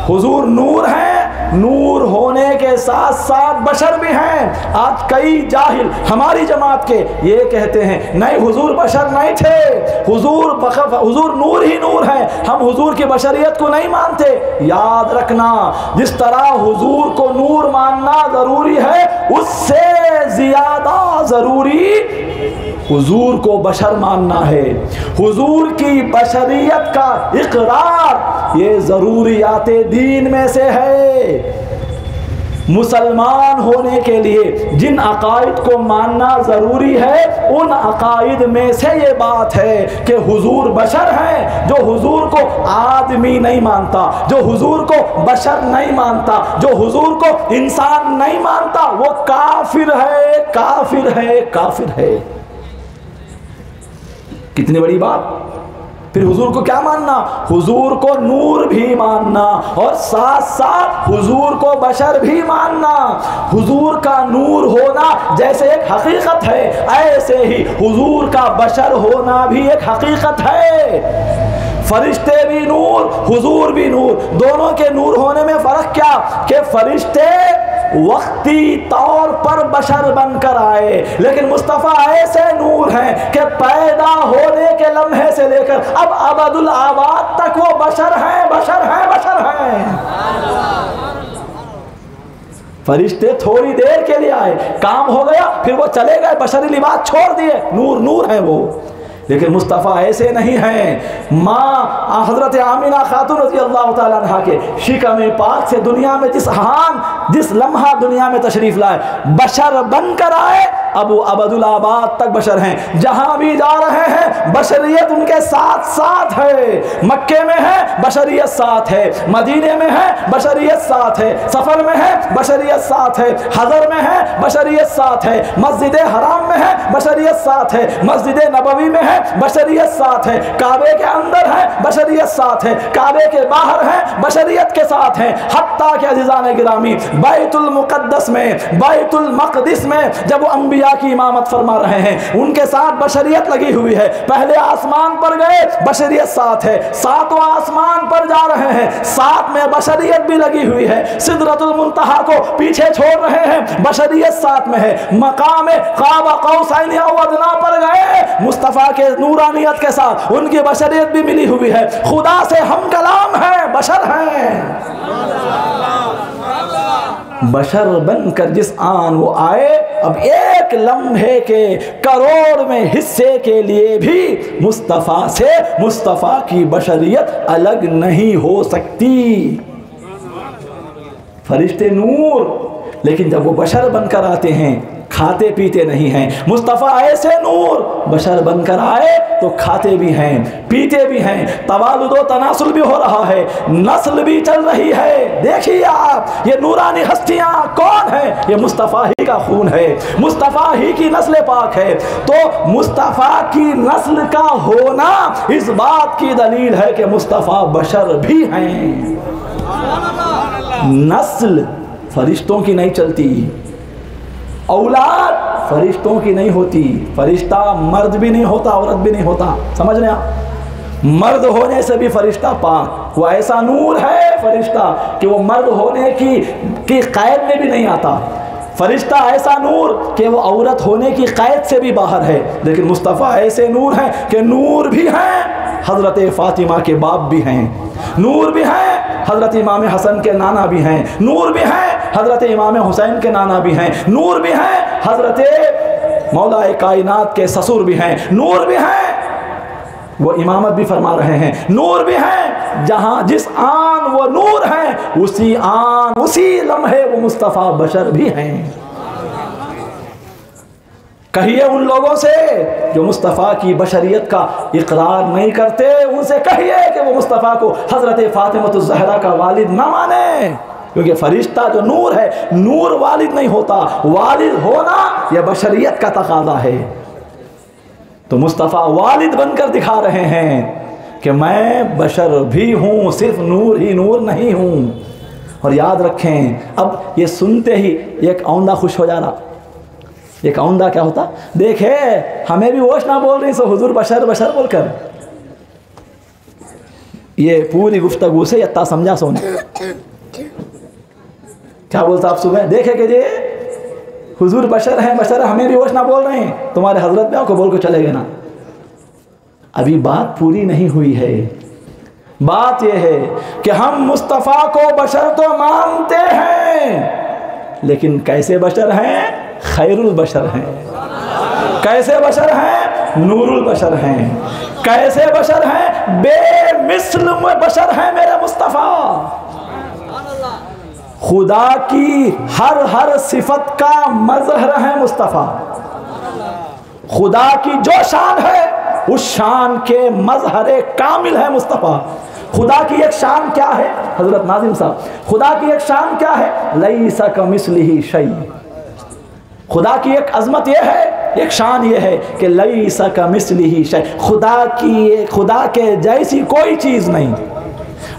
हुजूर नूर हैं, नूर होने के साथ साथ बशर भी हैं। आज कई जाहिल हमारी जमात के ये कहते हैं नहीं हुजूर बशर नहीं थे, हुजूर नूर ही नूर है, हम हुजूर की बशरियत को नहीं मानते। याद रखना, जिस तरह हुजूर को नूर मानना जरूरी है, उससे ज्यादा जरूरी हुजूर को बशर मानना है। हुजूर की बशरियत का इकरार ये ज़रूरियाते दीन में से है। मुसलमान होने के लिए जिन अकायद को मानना ज़रूरी है, उन अकायद में से ये बात है कि हुजूर बशर हैं। जो हुजूर को आदमी नहीं मानता, जो हुजूर को बशर नहीं मानता, जो हुजूर को इंसान नहीं मानता, वो काफिर है, काफिर है, काफिर है। कितनी बड़ी बात। फिर हुजूर को क्या मानना, हुजूर को नूर भी मानना, और साथ साथ हुजूर को बशर भी मानना। हुजूर का नूर होना जैसे एक हकीकत है, ऐसे ही हुजूर का बशर होना भी एक हकीकत है। फरिश्ते भी नूर, हुजूर भी नूर, दोनों के नूर होने में फर्क क्या, कि फरिश्ते वक्ती तौर पर बशर बनकर आए, लेकिन मुस्तफ़ा ऐसे नूर हैं कि पैदा होने के लम्हे से लेकर अब अबदुल आबाद तक वो बशर हैं, बशर हैं, बशर हैं। फरिश्ते थोड़ी देर के लिए आए, काम हो गया, फिर वो चले गए, बशरी लिबास छोड़ दिए, नूर नूर है वो। लेकिन मुस्तफ़ा ऐसे नहीं हैं। माँ हज़रत आमिना खातून रज़ी अल्लाह ताला अन्हा के शिकम पाक से दुनिया में जिस लम्हा दुनिया में तशरीफ़ लाए, बशर बनकर आए, अब वो अबदुल आबाद तक बशर हैं। जहाँ भी जा रहे हैं बशरियत उनके साथ साथ है। मक्के में है बशरियत साथ है, मदीने में है बशरियत साथ है, सफ़र में है बशरियत साथ है, हज़र में है बशरियत साथ है, मस्जिद हराम में है बशरियत साथ है, मस्जिद नबवी में है बशरियत साथ है, काबे के अंदर है बशरियत साथ है, काबे के बाहर है बशरियत के साथ है। हत्ता के अज़ीज़ान गिरामी बैतुल मुक़द्दस में, बैतुल मक़दिस में जब वो अंबिया की इमामत फरमा रहे हैं, उनके साथ बशरियत लगी हुई है। पहले आसमान पर गए, बशरियत साथ है, सातवां आसमान पर जा रहे हैं, साथ में बशरियत भी लगी हुई है। सिदरतुल मुंतहा को पीछे छोड़ रहे हैं, बशरियत साथ में है। मकाम क़ाब क़ौसैन औ अदना पर गए, मुस्तफ़ा के नूरानियत के साथ उनकी बशरियत भी मिली हुई है। खुदा से हम कलाम हैं, बशर हैं। बशर बनकर जिस आन वो आए, अब एक लम्हे के करोड़ में हिस्से के लिए भी मुस्तफ़ा से, मुस्तफ़ा की बशरियत अलग नहीं हो सकती। फरिश्ते नूर, लेकिन जब वो बशर बनकर आते हैं खाते पीते नहीं हैं। मुस्तफ़ा ऐसे नूर बशर बनकर आए तो खाते भी हैं, पीते भी हैं, तवालुद व तनासुल भी हो रहा है, नस्ल भी चल रही है। देखिए आप, ये नूरानी हस्तियां कौन है, ये मुस्तफ़ा ही का खून है, मुस्तफ़ा ही की नस्ल पाक है। तो मुस्तफ़ा की नस्ल का होना इस बात की दलील है कि मुस्तफ़ा बशर भी हैं। नस्ल फरिश्तों की नहीं चलती, औलाद फरिश्तों की नहीं होती। फरिश्ता मर्द भी नहीं होता, औरत भी नहीं होता, समझ रहे आप। मर्द होने से भी फरिश्ता पाक, वो ऐसा नूर है फरिश्ता कि वो मर्द होने की कैद में भी नहीं आता। फरिश्ता ऐसा नूर कि वो औरत होने की कैद से भी बाहर है। लेकिन मुस्तफ़ा ऐसे नूर हैं कि नूर भी हैं, हज़रत फ़ातिमा के बाप भी हैं, नूर भी हैं, हज़रत इमाम हसन के नाना भी हैं, नूर भी हैं, हज़रत इमाम हुसैन के नाना भी हैं, नूर भी हैं, हज़रत मौला कायनात के ससुर भी हैं, नूर भी हैं, वो इमामत भी फरमा रहे हैं, नूर भी हैं। जहां जिस आन वो नूर है, उसी आन उसी लम्हे वो मुस्तफ़ा बशर भी हैं। कहिए उन लोगों से जो मुस्तफ़ा की बशरियत का इकरार नहीं करते, उनसे कहिए कि वो मुस्तफ़ा को हज़रत फ़ातिमा ज़हरा का वालिद ना माने, क्योंकि फरिश्ता जो नूर है, नूर वालिद नहीं होता, वालिद होना यह बशरियत का तकाज़ा है। तो मुस्तफ़ा वालिद बनकर दिखा रहे हैं कि मैं बशर भी हूँ, सिर्फ नूर ही नूर नहीं हूँ। और याद रखें, अब ये सुनते ही एक औंधा खुश हो जाना। एक औंधा क्या होता, देखे हमें भी वोश ना बोल रही सो हुजूर बशर बशर बोलकर। ये पूरी गुफ्तगू से यत्ता समझा सोने क्या बोलता आप सुबह, देखे कि ये हुजूर बशर हैं, बशर हमें भी वोश ना बोल रहे हैं, तुम्हारे हजरत भी आपको बोल को चले गए ना। अभी बात पूरी नहीं हुई है। बात यह है कि हम मुस्तफ़ा को बशर तो मानते हैं, लेकिन कैसे बशर हैं? खैरुल बशर हैं। कैसे बशर हैं? नूरुल बशर हैं। कैसे बशर हैं? बेमिसल बशर हैं मेरे मुस्तफ़ा। खुदा की हर सिफत का मज़हर है मुस्तफ़ा। खुदा की जो शान है उस शान के मज़हर कामिल है मुस्तफ़ा। खुदा की एक शान क्या है हज़रत नाज़िम साहब, खुदा की एक शान क्या है? लैसा कमिस्लिही शै। खुदा की एक अजमत यह है, एक शान ये है कि लैसा कमिस्लिही शै, खुदा के जैसी कोई चीज़ नहीं।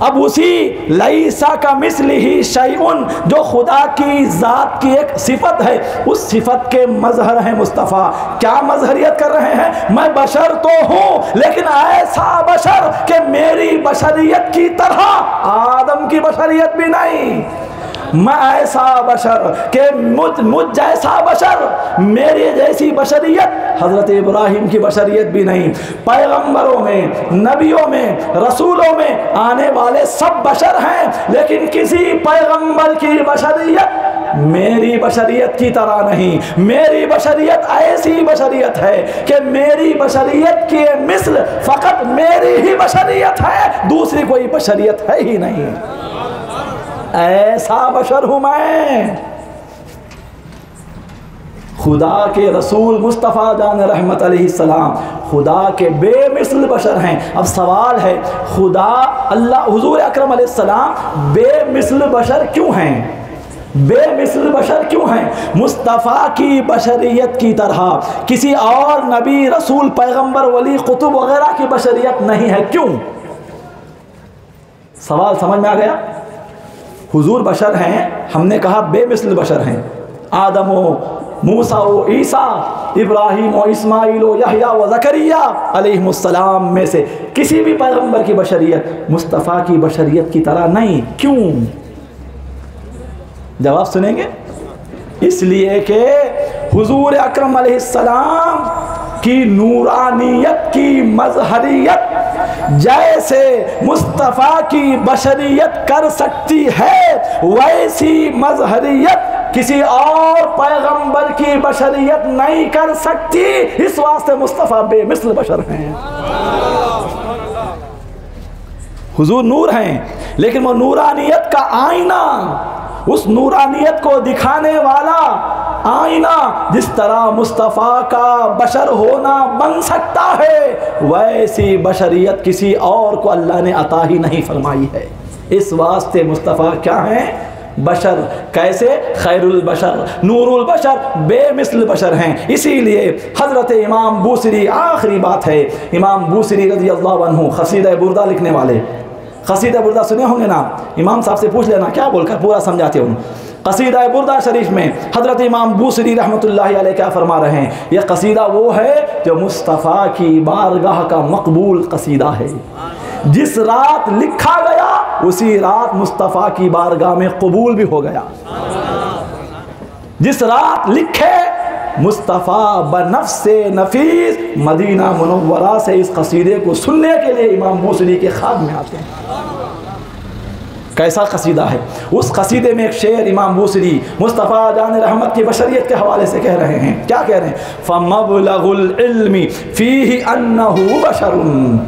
अब उसी लैसा कमिस्लिही शैउन जो खुदा की ज़ात की एक सिफत है, उस सिफत के मज़हर है मुस्तफ़ा। क्या मज़हरियत कर रहे हैं? मैं बशर तो हूँ, लेकिन ऐसा बशर कि मेरी बशरियत की तरह आदम की बशरियत भी नहीं। मैं ऐसा बशर के मुझ जैसा बशर, मेरे जैसी बशरियत हज़रत इब्राहिम की बशरियत भी नहीं। पैगंबरों में, नबियों में, रसूलों में आने वाले सब बशर हैं, लेकिन किसी पैगंबर की बशरियत मेरी बशरियत की तरह नहीं। मेरी बशरियत ऐसी बशरियत है कि मेरी बशरियत के मिसल फ़कत मेरी ही बशरियत है, दूसरी कोई बशरियत है ही नहीं। ऐसा बशर हूं मैं। खुदा के रसूल मुस्तफ़ा जान रहमत अलैहिस्सलाम खुदा के बेमिसल बशर हैं। अब सवाल है, खुदा अल्लाह हुजूर अकरम अलैहिस्सलाम बेमिसल बशर क्यों हैं? बेमिसल बशर क्यों हैं? मुस्तफ़ा की बशरियत की तरह किसी और नबी, रसूल, पैगंबर, वली, कुतुब वगैरह की बशरियत नहीं है। क्यों? सवाल समझ में आ गया? हुजूर बशर हैं, हमने कहा बेमिसल बशर हैं। आदम हो, मूसा हो, ईसा, इब्राहिम हो, इस्माइल हो, यहया व ज़करिया अलैहिमुस्सलाम में से किसी भी पैगंबर की बशरियत मुस्तफ़ा की बशरियत की तरह नहीं। क्यों? जवाब सुनेंगे। इसलिए कि हुजूर अकरम अलैहिस्सलाम की नूरानियत की मज़हरियत जैसे मुस्तफ़ा की बशरियत कर सकती है, वैसी मज़हरियत किसी और पैगंबर की बशरियत नहीं कर सकती। इस वास्ते मुस्तफ़ा बेमिसल बशर हैं। हुजूर नूर हैं, लेकिन वो नूरानियत का आईना, उस नूरानियत को दिखाने वाला आईना जिस तरह मुस्तफ़ा का बशर होना बन सकता है, वैसी बशरियत किसी और को अल्लाह ने अता ही नहीं फरमाई है। इस वास्ते मुस्तफ़ा क्या हैं? बशर। कैसे? खैरुल बशर, नूरुल बशर, बेमिसल बशर हैं। इसीलिए हज़रत इमाम बूसरी, आखिरी बात है, इमाम बूसरी रज़ी अल्लाह अन्हु क़सीदा बुर्दा लिखने वाले, क़सीदा बुर्दा सुने होंगे ना, इमाम साहब से पूछ लेना क्या बोलकर पूरा समझाते हूँ। क़सीदा बुर्दा शरीफ में हज़रत इमाम बूसरी रहमतुल्लाहि अलैह क्या फरमा रहे हैं? यह क़सीदा वो है जो मुस्तफ़ा की बारगाह का मकबूल क़सीदा है। जिस रात लिखा गया उसी रात मुस्तफ़ा की बारगाह में कबूल भी हो गया। जिस रात लिखे मुस्तफ़ा बनफ्से नफीस मदीना मुनव्वरा से इस क़सीदे को सुनने के लिए इमाम बूसरी के ख़ाद में आते हैं। कैसा कसीदा है। उस कसीदे में एक शेर इमाम बूसरी मुस्तफ़ा जान रहमत की बशरियत के हवाले से कह रहे हैं। क्या कह रहे हैं? फमबलगुल इल्मी फीही अन्नहु बशरुन,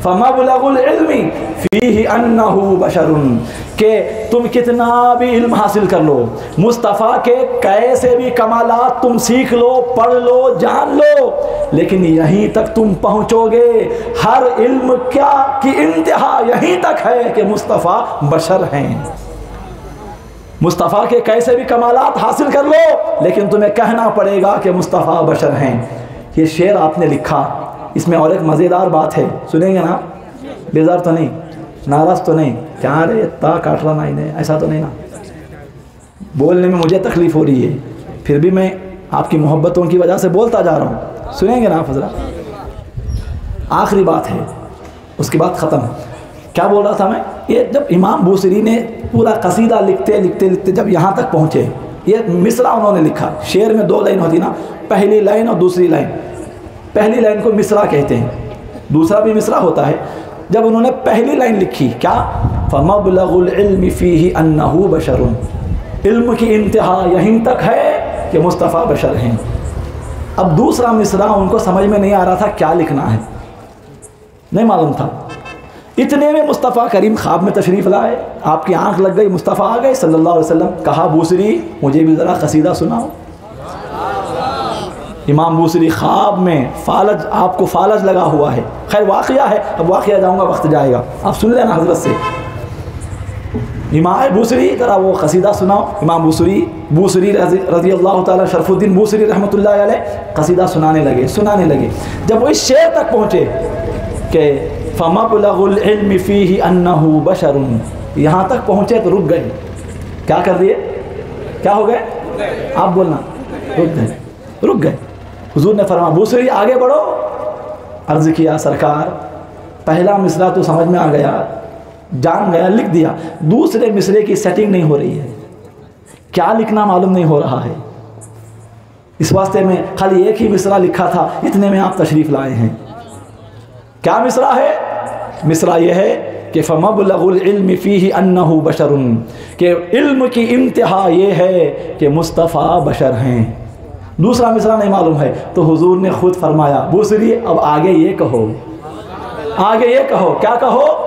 फमबलगुल इल्मी फीही अन्नहु बशरुन, कि तुम कितना भी इल्म हासिल कर लो, मुस्तफ़ा के कैसे भी कमालात तुम सीख लो, पढ़ लो, जान लो, लेकिन यहीं तक तुम पहुँचोगे। हर इल्म क्या की इंतहा यहीं तक है कि मुस्तफ़ा बशर हैं। मुस्तफ़ा के कैसे भी कमालात हासिल कर लो, लेकिन तुम्हें कहना पड़ेगा कि मुस्तफ़ा बशर हैं। ये शेर आपने लिखा, इसमें और एक मज़ेदार बात है, सुनेंगे ना? बेजार तो नहीं, नाराज़ तो नहीं? क्या रे ता काट रहा ना इन्हें, ऐसा तो नहीं ना? बोलने में मुझे तकलीफ़ हो रही है, फिर भी मैं आपकी मोहब्बतों की वजह से बोलता जा रहा हूँ। सुनेंगे ना आप ज़रा? आखिरी बात है, उसके बाद ख़त्म। क्या बोल रहा था मैं? ये जब इमाम बूसरी ने पूरा कसीदा लिखते लिखते लिखते जब यहाँ तक पहुँचे, ये मिसरा उन्होंने लिखा। शेर में 2 लाइन होती ना, पहली लाइन और दूसरी लाइन। पहली लाइन को मिसरा कहते हैं, दूसरा भी मिसरा होता है। जब उन्होंने पहली लाइन लिखी, क्या? फमबलगुल इल्मी फीही अन्नहु बशरुन, इल्म की इंतहा यहीं तक है कि मुस्तफ़ा बशर हैं। अब दूसरा मिसरा उनको समझ में नहीं आ रहा था क्या लिखना है, नहीं मालूम था। इतने में मुस्तफ़ा करीम ख्वाब में तशरीफ़ लाए, आपकी आंख लग गई, मुस्तफ़ा आ गए सल्लल्लाहु अलैहि वसल्लम। कहा बूसरी मुझे भी ज़रा कसीदा सुनाओ। इमाम बूसरी ख्वाब में फालज, आपको फालज लगा हुआ है। खैर वाक़या है, अब वाक़या जाऊँगा, वक्त जाएगा, आप सुन लेना हज़रत से। इमाम बूसरी ज़रा वो कसीदा सुनाओ। इमाम बूसरी रज़ी अल्लाह ताला शरफुद्दीन बूसरी रहमतुल्लाह अलैह कसीदा सुनाने लगे। जब वो इस शेर तक पहुँचे कि फमबलगुल इल्मी फीही अन्नहु बशरुन, यहाँ तक पहुँचे तो रुक गए। क्या कर दिए? क्या हो गए? आप बोलना। रुक गए। हुजूर ने फरमाया बूसरी आगे बढ़ो। अर्ज़ किया सरकार पहला मिसरा तो समझ में आ गया, जान गया, लिख दिया। दूसरे मिसरे की सेटिंग नहीं हो रही है, क्या लिखना मालूम नहीं हो रहा है। इस वास्ते में खाली एक ही मिसरा लिखा था, इतने में आप तशरीफ़ लाए हैं। क्या मिसरा है? मिसरा यह है कि फमबलगुल इल्मी फीही अन्नहु बशरुन, कि इल्म की इंतहा ये है कि मुस्तफ़ा बशर हैं। दूसरा मिसरा नहीं मालूम है, तो हुजूर ने खुद फरमाया बूसरी अब आगे ये कहो, आगे ये कहो। क्या कहो?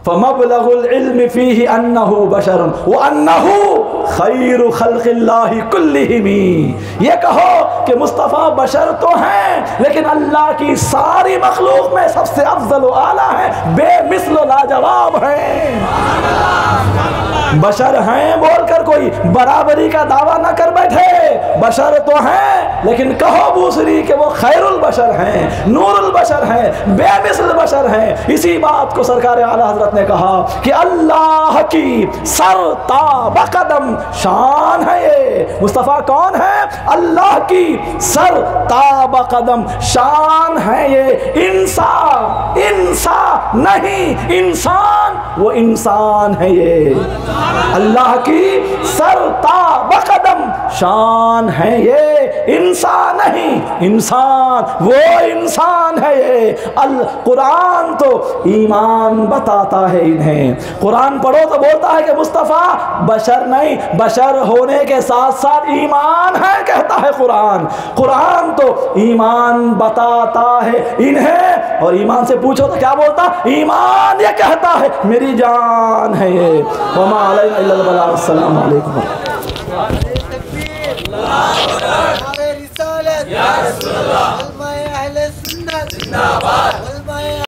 फमबलगुल इल्मी फीही अन्नहु बशरुन व अन्नहु खैरु खल्क़िल्लाहि कुल्लिहिमी, ये कहो कि मुस्तफ़ा बशर तो हैं, लेकिन अल्लाह की सारी मखलूक में सबसे अफजल व आला है, बेमिसल लाजवाब हैं। बशर हैं बोलकर कोई बराबरी का दावा न कर बैठे, बशर तो हैं, लेकिन कहो बूसरी कि वो खैरुल बशर हैं, नूरुल बशर हैं, बेमिसल बशर हैं। इसी बात को सरकार आला हज़रत ने कहा कि अल्लाह की सर ताब कदम शान है ये। मुस्तफ़ा कौन है? अल्लाह की सर ताब कदम शान है ये। इंसान नहीं, इंसान, वो इंसान है ये। अल्लाह की सर ताब कदम शान है ये, इंसान नहीं, इंसान, वो इंसान है ये। कुरान तो ईमान बताता है इन्हें। कुरान पढ़ो तो बोलता है कि मुस्तफ़ा बशर नहीं, बशर होने के साथ साथ ईमान है, कहता है कुरान। कुरान तो ईमान बताता है इन्हें, और ईमान से पूछो तो क्या बोलता? ईमान ये कहता है मेरी जान है ये। वमा अलैना इल्लल बलाग। अस्सलामु अलैकुम।